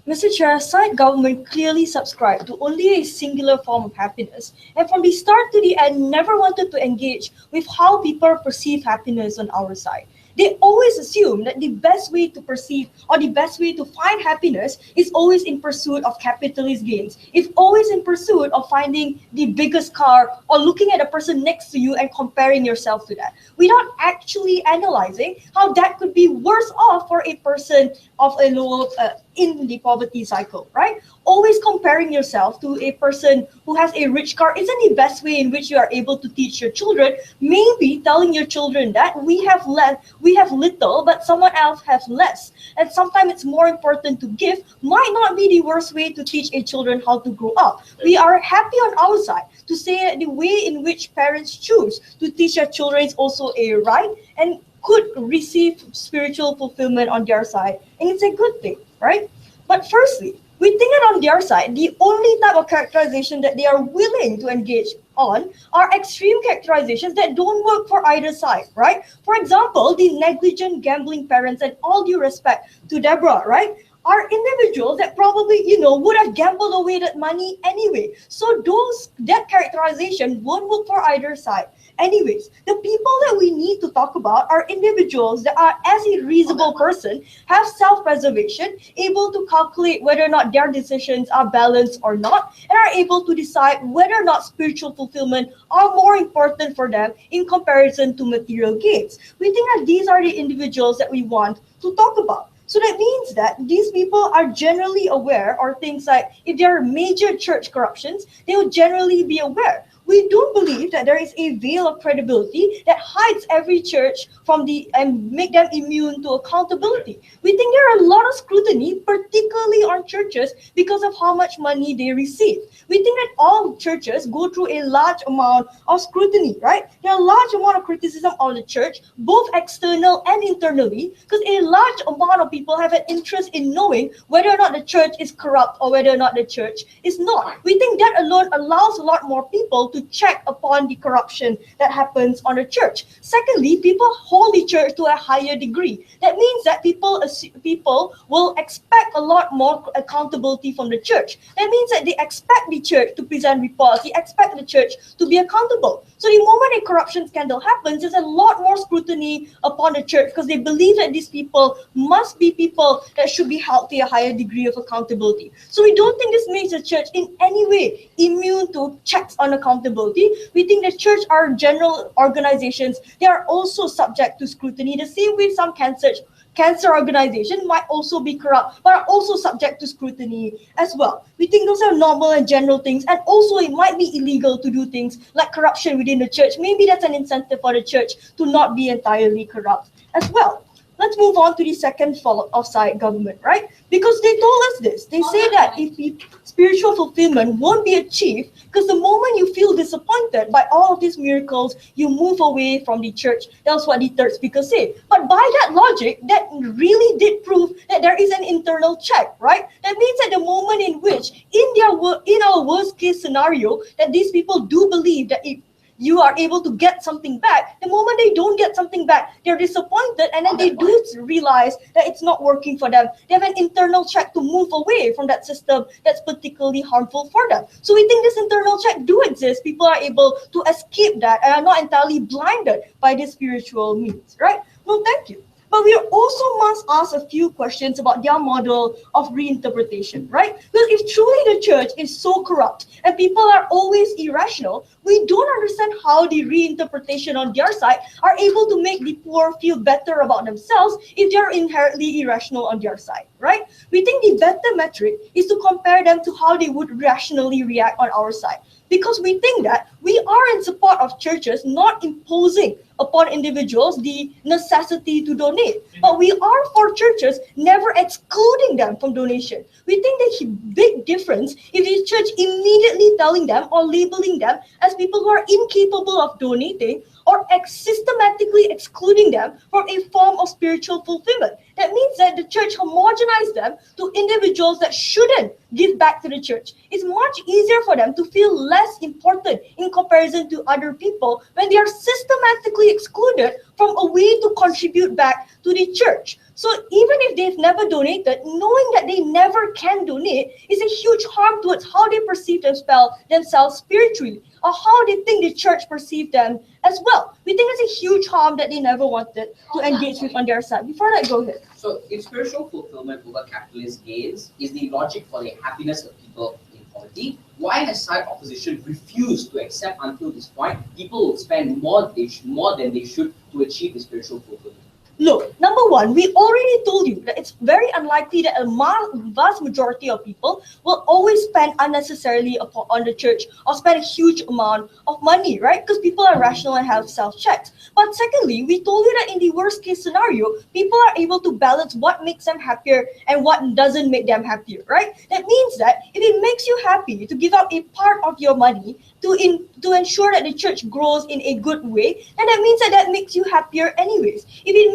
Mr. Chair, side government clearly subscribed to only a singular form of happiness, and from the start to the end never wanted to engage with how people perceive happiness on our side. They always assume that the best way to perceive or the best way to find happiness is always in pursuit of capitalist gains. It's always in pursuit of finding the biggest car or looking at a person next to you and comparing yourself to that, without actually analyzing how that could be worse off for a person of a lower in the poverty cycle, right? Always comparing yourself to a person who has a rich car isn't the best way in which you are able to teach your children. Maybe telling your children that we have little, but someone else has less. And sometimes it's more important to give might not be the worst way to teach a children how to grow up. We are happy on our side to say that the way in which parents choose to teach their children is also a right and could receive spiritual fulfillment on their side. And it's a good thing, right? But firstly, we think that on their side, the only type of characterization that they are willing to engage on are extreme characterizations that don't work for either side, right? For example, the negligent gambling parents, and all due respect to Deborah, right, are individuals that probably, would have gambled away that money anyway. So that characterization won't work for either side. Anyways, the people that we need to talk about are individuals that are, as a reasonable person, have self-preservation, able to calculate whether or not their decisions are balanced or not, and are able to decide whether or not spiritual fulfillment are more important for them in comparison to material gains. We think that these are the individuals that we want to talk about. So that means that these people are generally aware, or things like if there are major church corruptions, they will generally be aware. We do believe that there is a veil of credibility that hides every church and make them immune to accountability. We think there are a lot of scrutiny, particularly on churches, because of how much money they receive. We think that all churches go through a large amount of scrutiny, right? There are a large amount of criticism on the church, both external and internally, because a large amount of people have an interest in knowing whether or not the church is corrupt or whether or not the church is not. We think that alone allows a lot more people to check upon the corruption that happens on the church. Secondly, people hold the church to a higher degree. That means that people will expect a lot more accountability from the church. That means that they expect the church to present reports. They expect the church to be accountable. So the moment a corruption scandal happens, there's a lot more scrutiny upon the church because they believe that these people must be people that should be held to a higher degree of accountability. So we don't think this makes the church in any way immune to checks on accountability. We think the church are general organizations. They are also subject to scrutiny. The same way some cancer organization might also be corrupt, but are also subject to scrutiny as well. We think those are normal and general things, and also it might be illegal to do things like corruption within the church. Maybe that's an incentive for the church to not be entirely corrupt as well. Let's move on to the second fault of side government, right? Because they told us this. They say that if spiritual fulfillment won't be achieved, because the moment you feel disappointed by all of these miracles, you move away from the church. That's what the third speaker said. But by that logic, that really did prove that there is an internal check, right? That means at the moment in which, in our worst case scenario, that these people do believe that if you are able to get something back, the moment they don't get something back, they're disappointed, and then they do realize that it's not working for them. They have an internal check to move away from that system that's particularly harmful for them. So we think this internal check do exist. People are able to escape that and are not entirely blinded by this spiritual means, right? No, thank you. But we also must ask a few questions about their model of reinterpretation, right? Because if truly the church is so corrupt and people are always irrational, we don't understand how the reinterpretation on their side are able to make the poor feel better about themselves if they're inherently irrational on their side, right? We think the better metric is to compare them to how they would rationally react on our side. Because we think that we are in support of churches not imposing upon individuals the necessity to donate. But we are for churches never excluding them from donation. We think there's a big difference if the church immediately telling them or labeling them as people who are incapable of donating or systematically excluding them from a form of spiritual fulfillment. That means that the church homogenizes them to individuals that shouldn't give back to the church. It's much easier for them to feel less important in comparison to other people when they are systematically excluded from a way to contribute back to the church. So even if they've never donated, knowing that they never can donate is a huge harm towards how they perceive themselves spiritually, or how they think the church perceives them as well. We think it's a huge harm that they never wanted to engage with on their side. Before that, go ahead. So if spiritual fulfillment over capitalist gains is the logic for the happiness of people in poverty, why has side opposition refused to accept until this point people will spend more than they should to achieve the spiritual fulfillment? Look, number one, we already told you that it's very unlikely that a vast majority of people will always spend unnecessarily on the church or spend a huge amount of money, right? Because people are rational and have self-checks. But secondly, we told you that in the worst case scenario, people are able to balance what makes them happier and what doesn't make them happier, right? That means that if it makes you happy to give up a part of your money to ensure that the church grows in a good way, then that means that makes you happier anyways. If it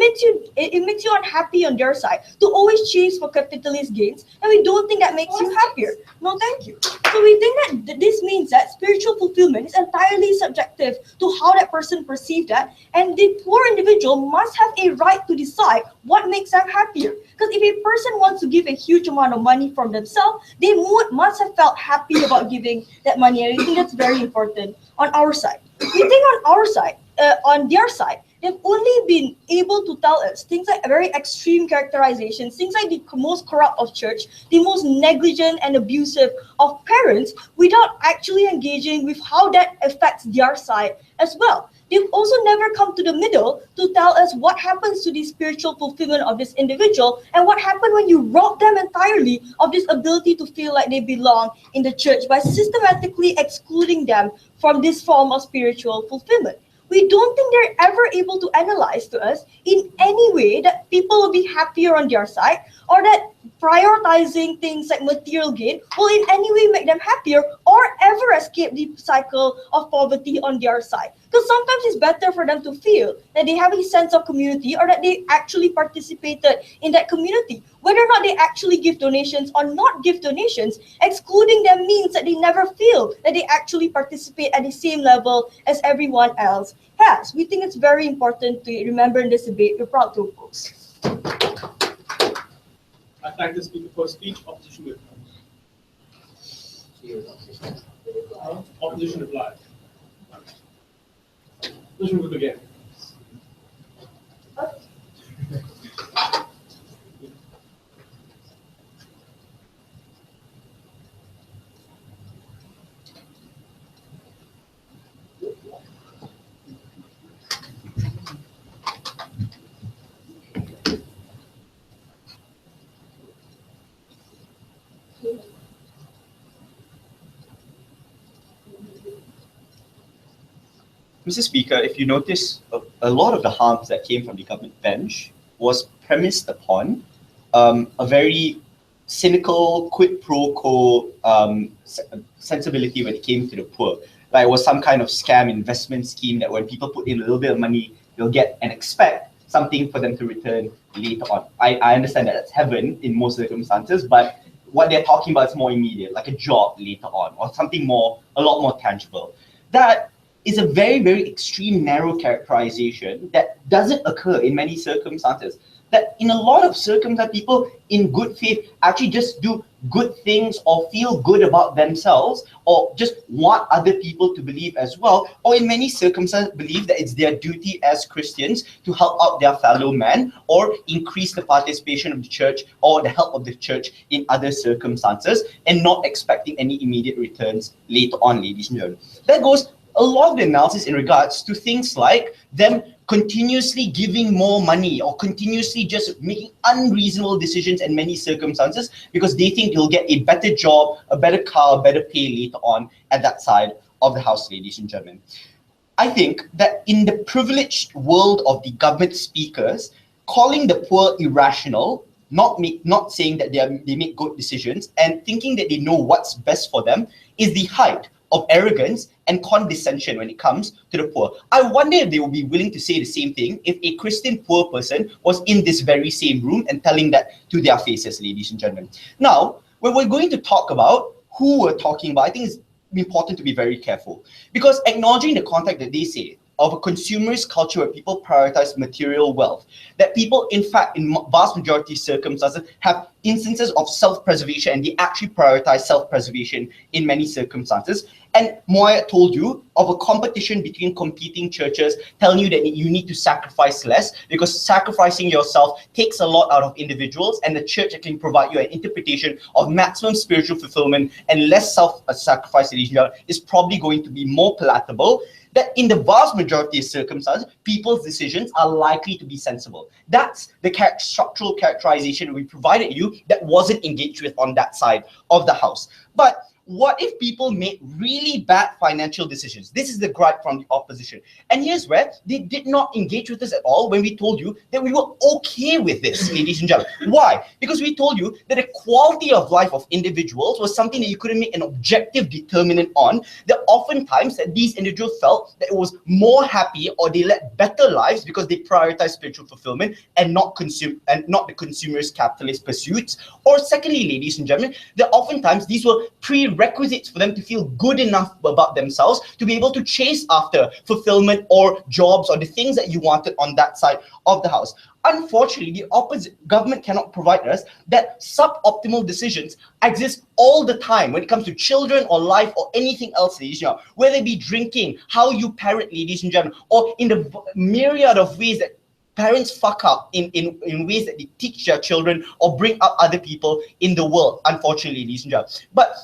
makes you unhappy on their side to always chase for capitalist gains, and we don't think that makes you happier. No, thank you. So we think that this means that spiritual fulfillment is entirely subjective to how that person perceives that, and the poor individual must have a right to decide what makes them happier. Because if a person wants to give a huge amount of money from themselves, they must have felt happy about giving that money, and I think that's very important on our side. We think on our side, on their side, they've only been able to tell us things like very extreme characterizations, things like the most corrupt of church, the most negligent and abusive of parents, without actually engaging with how that affects their side as well. They've also never come to the middle to tell us what happens to the spiritual fulfillment of this individual and what happened when you rob them entirely of this ability to feel like they belong in the church by systematically excluding them from this form of spiritual fulfillment. We don't think they're ever able to analyze to us in any way that people will be happier on their side, or that prioritizing things like material gain will in any way make them happier or ever escape the cycle of poverty on their side. Because sometimes it's better for them to feel that they have a sense of community or that they actually participated in that community. Whether or not they actually give donations or not give donations, excluding them means that they never feel that they actually participate at the same level as everyone else has. We think it's very important to remember in this debate. We're proud to oppose. I thank the speaker for speech. Opposition with opposition reply. Opposition will begin. Mr. Speaker, if you notice, a lot of the harms that came from the government bench was premised upon a very cynical quid pro quo sensibility when it came to the poor. Like it was some kind of scam investment scheme that when people put in a little bit of money, they'll get and expect something for them to return later on. I understand that that's heaven in most circumstances, but what they're talking about is more immediate, like a job later on, or something a lot more tangible. That is a very, very extreme, narrow characterization that doesn't occur in many circumstances. that in a lot of circumstances, people in good faith actually just do good things or feel good about themselves or just want other people to believe as well, or in many circumstances believe that it's their duty as Christians to help out their fellow man or increase the participation of the church or the help of the church in other circumstances and not expecting any immediate returns later on, ladies and gentlemen. That goes a lot of the analysis in regards to things like them continuously giving more money or continuously just making unreasonable decisions in many circumstances because they think they'll get a better job, a better car, a better pay later on at that side of the house, ladies and gentlemen. I think that in the privileged world of the government speakers, calling the poor irrational, not saying that they make good decisions and thinking that they know what's best for them is the height of arrogance and condescension when it comes to the poor. I wonder if they will be willing to say the same thing if a Christian poor person was in this very same room and telling that to their faces, ladies and gentlemen. Now, when we're going to talk about who we're talking about, I think it's important to be very careful because acknowledging the context that they say of a consumerist culture where people prioritize material wealth, that people, in fact, in vast majority of circumstances, have instances of self-preservation and they actually prioritize self-preservation in many circumstances. And Moya told you of a competition between competing churches telling you that you need to sacrifice less because sacrificing yourself takes a lot out of individuals and the church can provide you an interpretation of maximum spiritual fulfillment and less self-sacrifice is probably going to be more palatable. That in the vast majority of circumstances, people's decisions are likely to be sensible. That's the structural characterization we provided you that wasn't engaged with on that side of the house. But what if people made really bad financial decisions? This is the gripe from the opposition. And here's where they did not engage with us at all when we told you that we were okay with this, ladies and gentlemen. Why? Because we told you that the quality of life of individuals was something that you couldn't make an objective determinant on, that oftentimes that these individuals felt that it was more happy or they led better lives because they prioritized spiritual fulfillment and not the consumerist capitalist pursuits. Or secondly, ladies and gentlemen, that oftentimes these were prerequisites for them to feel good enough about themselves to be able to chase after fulfillment or jobs or the things that you wanted on that side of the house. Unfortunately, the opposite government cannot provide us that suboptimal decisions exist all the time when it comes to children or life or anything else, ladies and gentlemen, whether it be drinking, how you parent, ladies and gentlemen, or in the myriad of ways that parents fuck up in ways that they teach their children or bring up other people in the world, unfortunately, ladies and gentlemen. But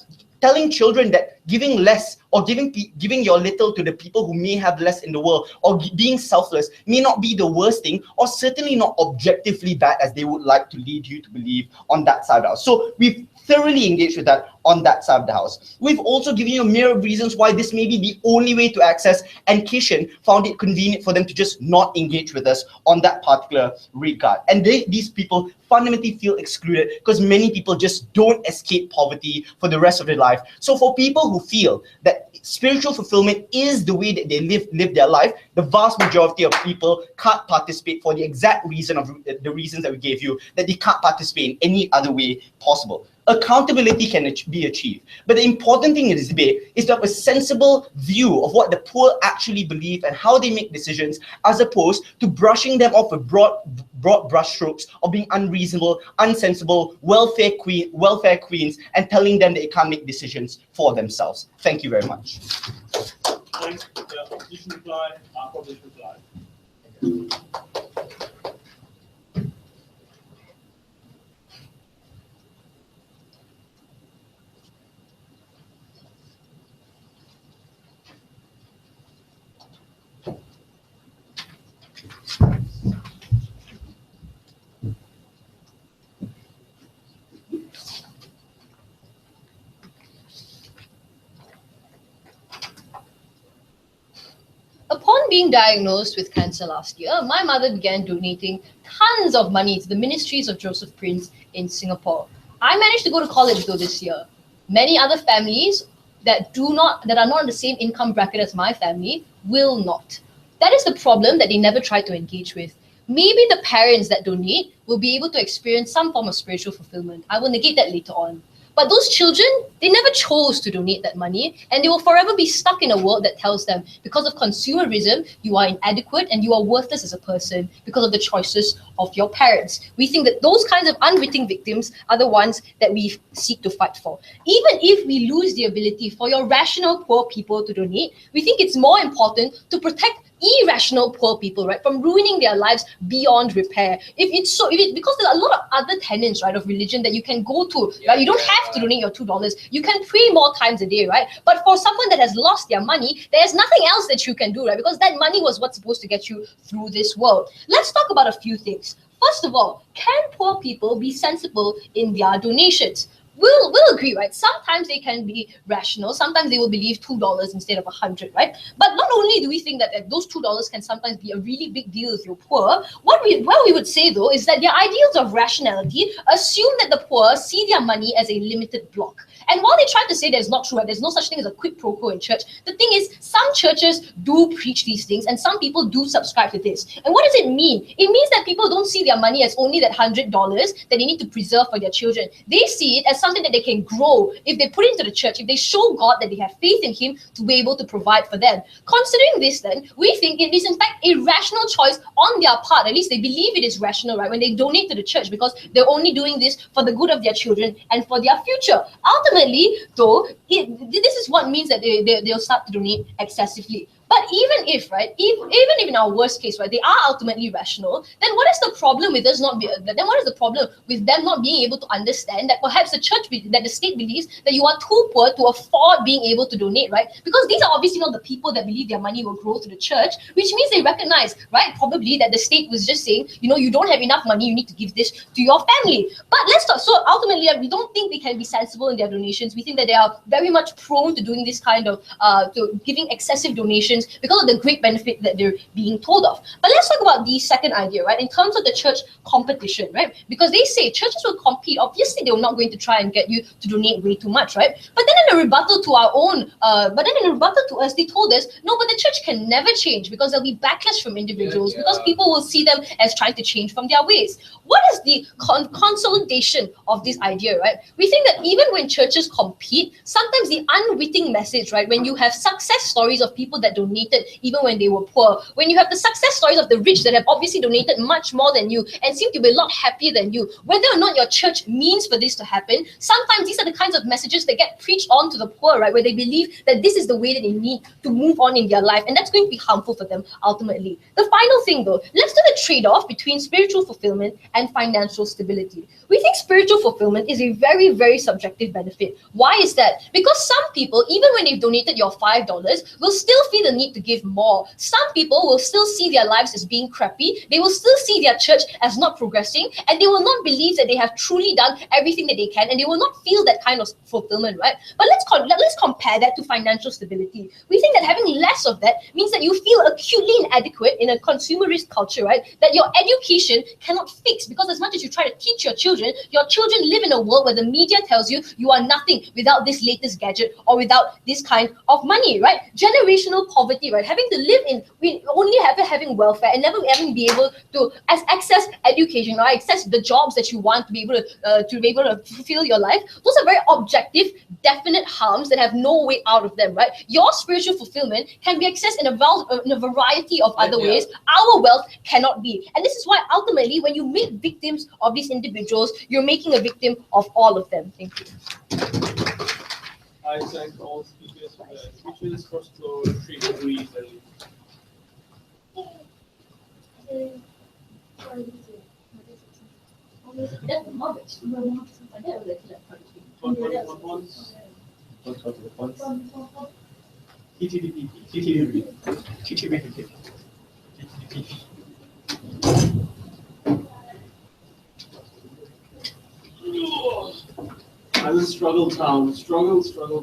telling children that giving less or giving your little to the people who may have less in the world or being selfless may not be the worst thing or certainly not objectively bad as they would like to lead you to believe on that side of the house. So we've thoroughly engaged with that on that side of the house. We've also given you a myriad of reasons why this may be the only way to access, and Kishan found it convenient for them to just not engage with us on that particular regard. And these people fundamentally feel excluded because many people just don't escape poverty for the rest of their life. So for people who feel that spiritual fulfillment is the way that they live their life, the vast majority of people can't participate for the exact reason of the reasons that we gave you, that they can't participate in any other way possible. Accountability can be achieved. But the important thing in this debate is to have a sensible view of what the poor actually believe and how they make decisions, as opposed to brushing them off with broad brushstrokes or being unreasonable, unsensible, welfare queens, and telling them that they can't make decisions for themselves. Thank you very much. Thanks. Opposition reply, opposition reply. Upon being diagnosed with cancer last year, my mother began donating tons of money to the ministries of Joseph Prince in Singapore. I managed to go to college though this year. Many other families that are not in the same income bracket as my family will not. That is the problem that they never try to engage with. Maybe the parents that donate will be able to experience some form of spiritual fulfillment. I will negate that later on. But those children, they never chose to donate that money, and they will forever be stuck in a world that tells them because of consumerism, you are inadequate and you are worthless as a person because of the choices of your parents. We think that those kinds of unwitting victims are the ones that we seek to fight for. Even if we lose the ability for your rational poor people to donate, we think it's more important to protect irrational poor people, right, from ruining their lives beyond repair. Because there's a lot of other tenets, right, of religion that you can go to, right? You don't have to donate your $2. You can pray more times a day, right? But for someone that has lost their money, there's nothing else that you can do, right? Because that money was what's supposed to get you through this world. Let's talk about a few things. First of all, can poor people be sensible in their donations? We'll agree, right? Sometimes they can be rational. Sometimes they will believe $2 instead of 100, right? But not only do we think that those $2 can sometimes be a really big deal if you're poor, what we would say though is that their ideals of rationality assume that the poor see their money as a limited block. And while they try to say that it's not true, right, there's no such thing as a quid pro quo in church, the thing is some churches do preach these things and some people do subscribe to this. And what does it mean? It means that people don't see their money as only that $100 that they need to preserve for their children. They see it as something that they can grow if they put it into the church, if they show God that they have faith in Him to be able to provide for them. Considering this, then, we think it is in fact a rational choice on their part. At least they believe it is rational, right, when they donate to the church, because they're only doing this for the good of their children and for their future. Ultimately, though, this is what means that they'll start to donate excessively. But even if, right, even if in our worst case, right, they are ultimately rational, then what is the problem with us not be? Then what is the problem with them not being able to understand that perhaps the church, that the state believes that you are too poor to afford being able to donate, right? Because these are obviously not the people that believe their money will grow to the church, which means they recognize, right, probably that the state was just saying, you don't have enough money, you need to give this to your family. But let's talk. So ultimately, we don't think they can be sensible in their donations. We think that they are very much prone to doing this kind of to giving excessive donations because of the great benefit that they're being told of. But let's talk about the second idea, right? In terms of the church competition, right? Because they say churches will compete. Obviously, they're not going to try and get you to donate way too much, right? But then in a rebuttal to us, they told us, no, but the church can never change because there'll be backlash from individuals because people will see them as trying to change from their ways. What is the consolidation of this idea, right? We think that even when churches compete, sometimes the unwitting message, right? When you have success stories of people that donated even when they were poor, when you have the success stories of the rich that have obviously donated much more than you and seem to be a lot happier than you, whether or not your church means for this to happen, sometimes these are the kinds of messages that get preached on to the poor, right? Where they believe that this is the way that they need to move on in their life, and that's going to be harmful for them ultimately. The final thing though, let's do the trade-off between spiritual fulfillment and financial stability. We think spiritual fulfillment is a very, very subjective benefit. Why is that? Because some people, even when they've donated your $5, will still feel the need to give more. Some people will still see their lives as being crappy. They will still see their church as not progressing, and they will not believe that they have truly done everything that they can, and they will not feel that kind of fulfillment, right? But let's compare that to financial stability. We think that having less of that means that you feel acutely inadequate in a consumerist culture, right? That your education cannot fix, because as much as you try to teach your children live in a world where the media tells you you are nothing without this latest gadget or without this kind of money, right? Generational poverty, right? Having to live in, only having welfare and never having be able to access education or access the jobs that you want to be able to fulfill your life. Those are very objective, definite harms that have no way out of them, right? Your spiritual fulfillment can be accessed in a variety of other ways. Our wealth cannot be. And this is why ultimately when you make victims of these individuals, you're making a victim of all of them. Thank you. I thank all speakers for their speeches. First floor, three degrees and I'm in struggle town. Struggle town.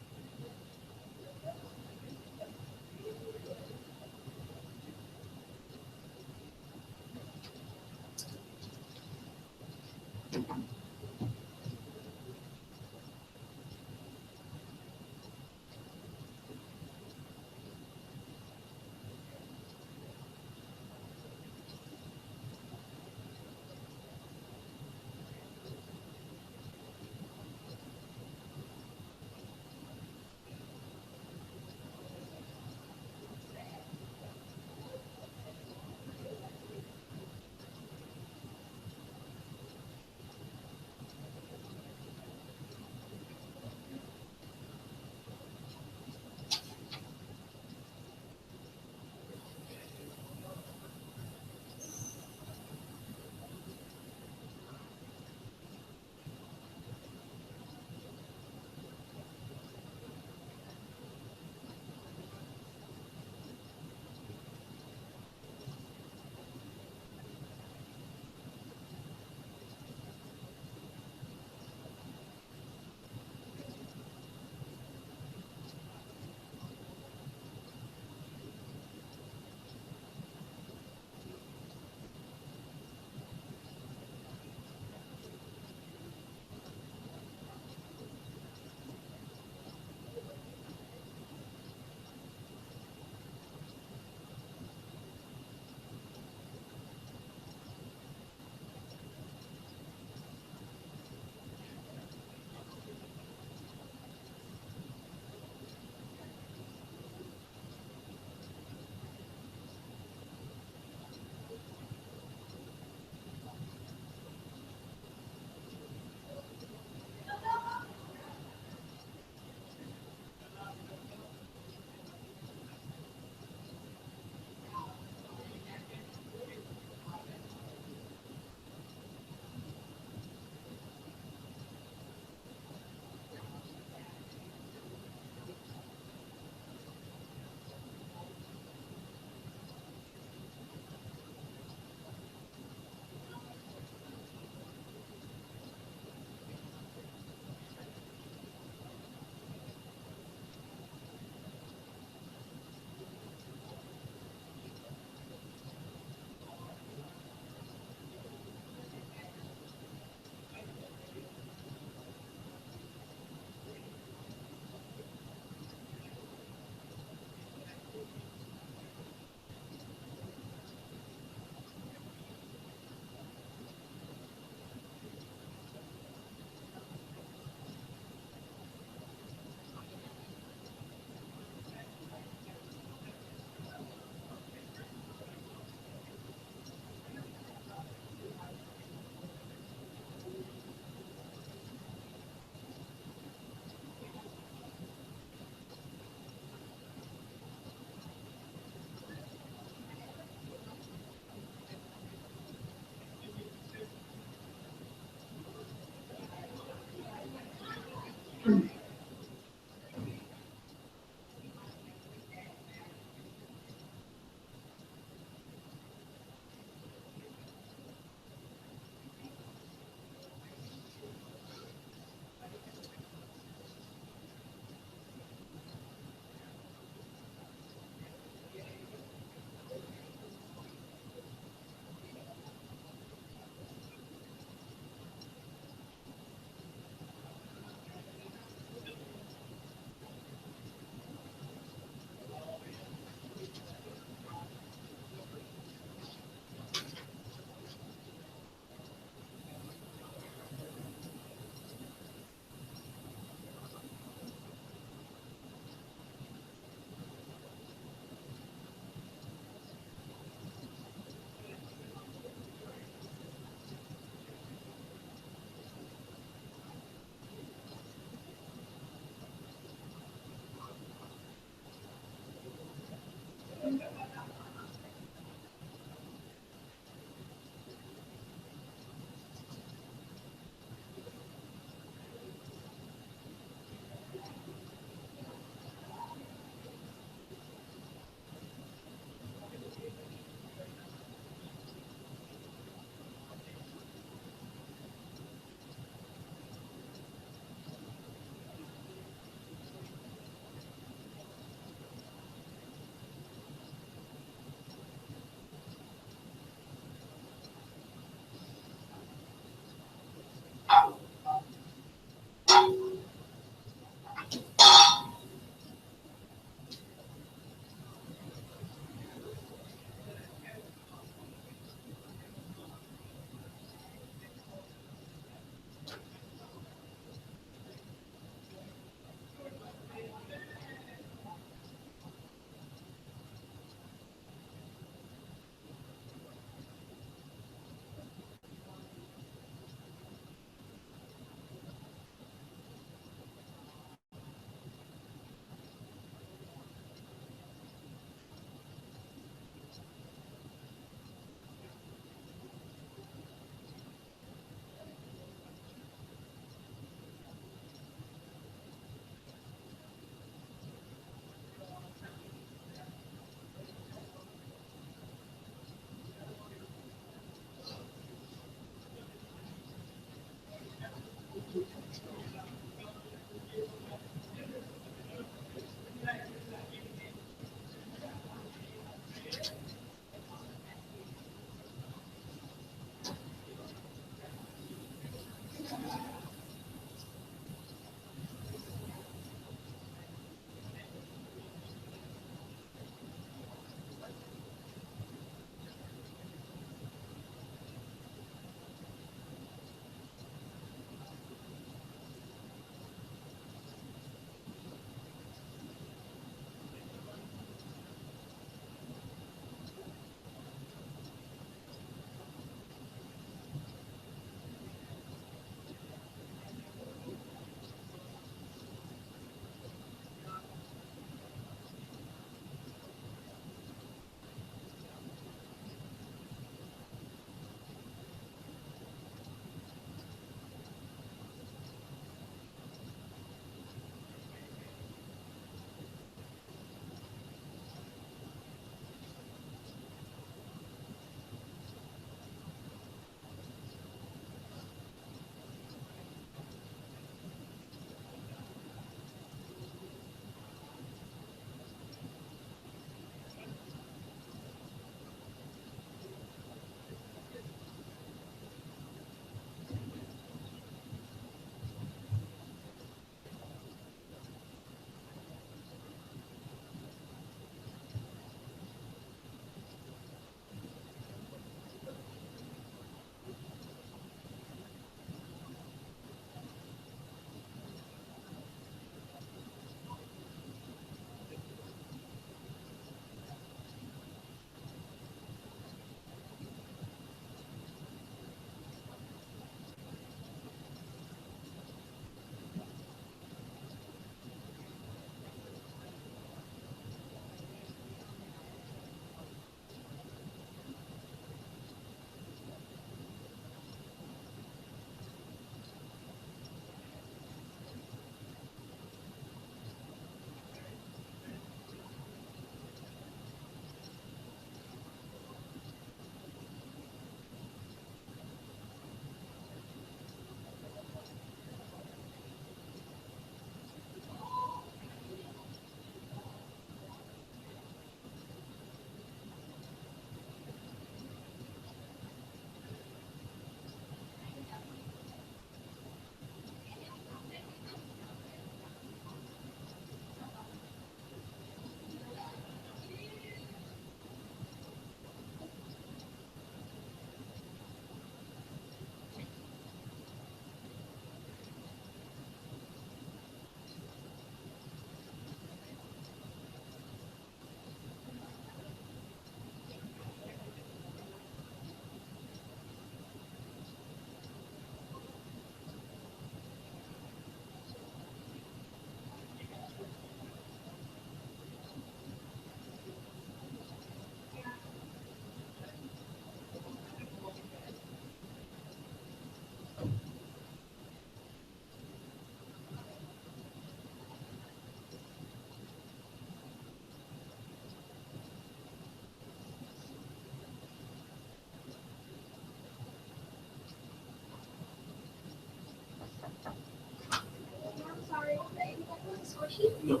I'm sorry, did I get this question? No.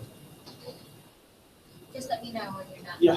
Just let me know when you're done. Yeah.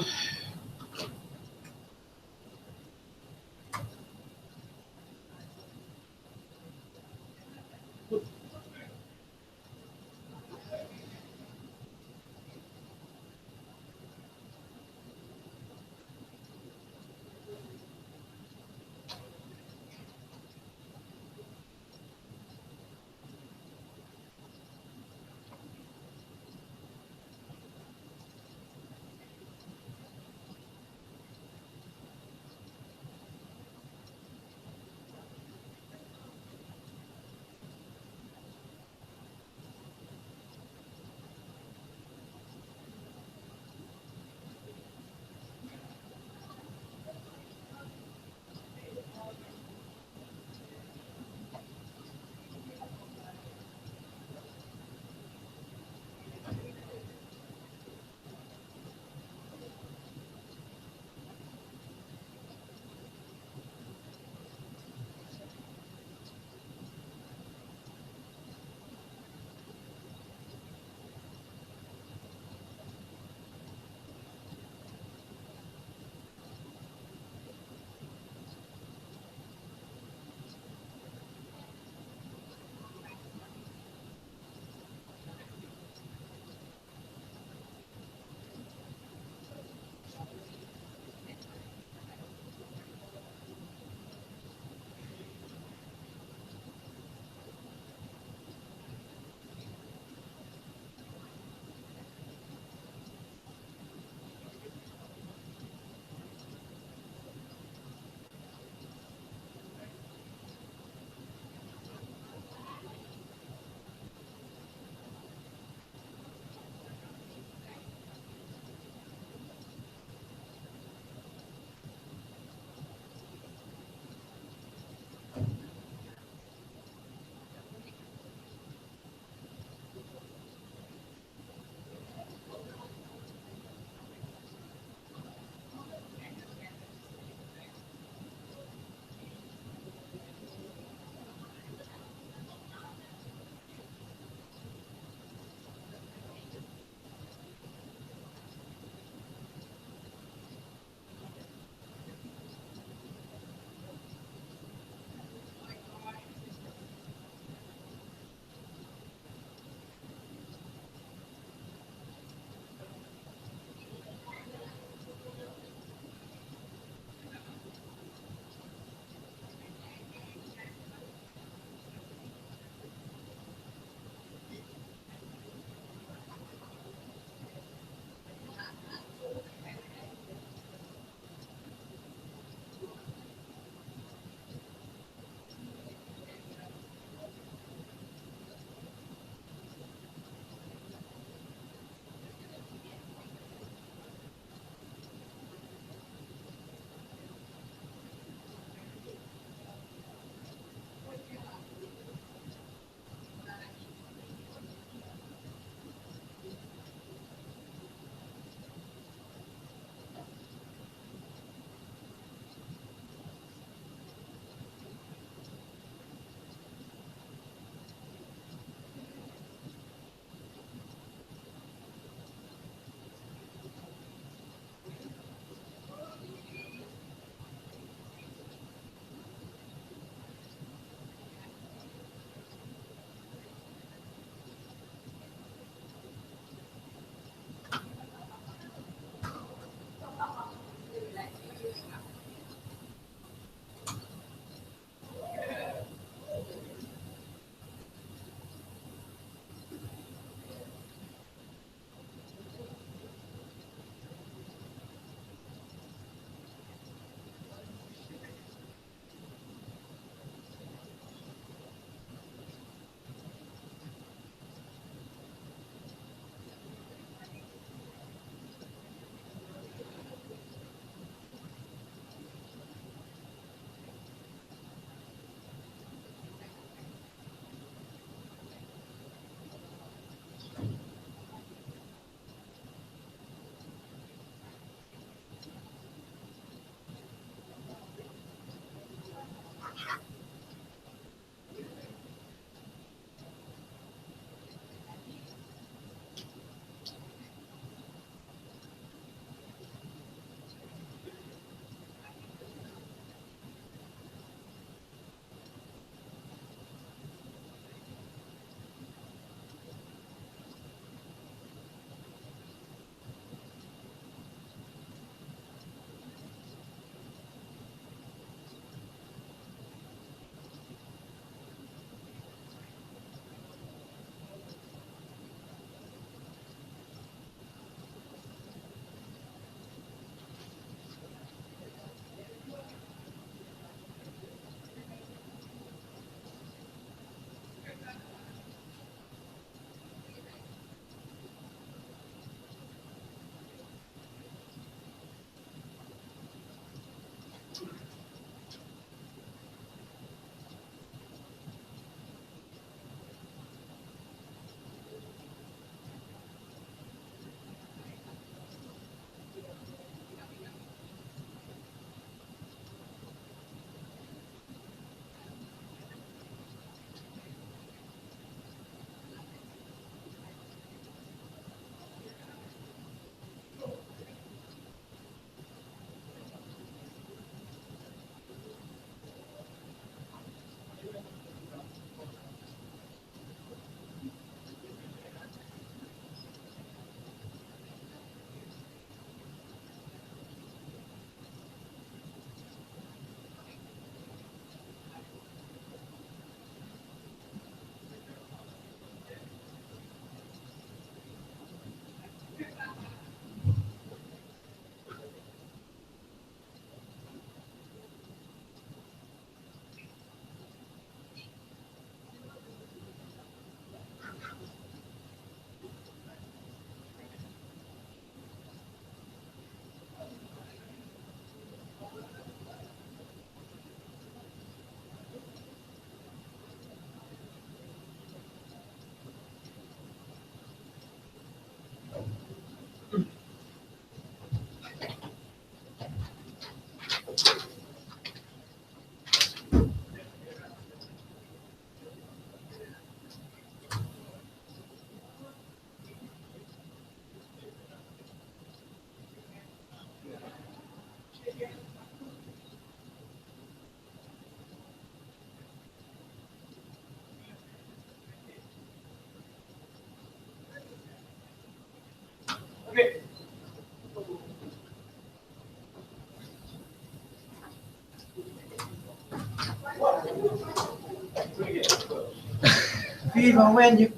Even when you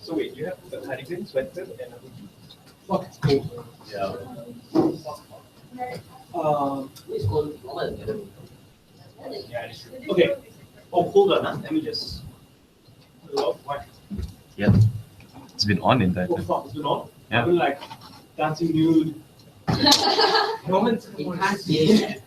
So wait, you have a cardigan, sweater, and a hoodie. What? Yeah. It's called normal. Yeah, it's true. Okay. Oh, hold on. Let me just. Hello? What? It's been on in that. Oh, fuck. It's been on? Yeah. I've been like dancing nude. It can't be.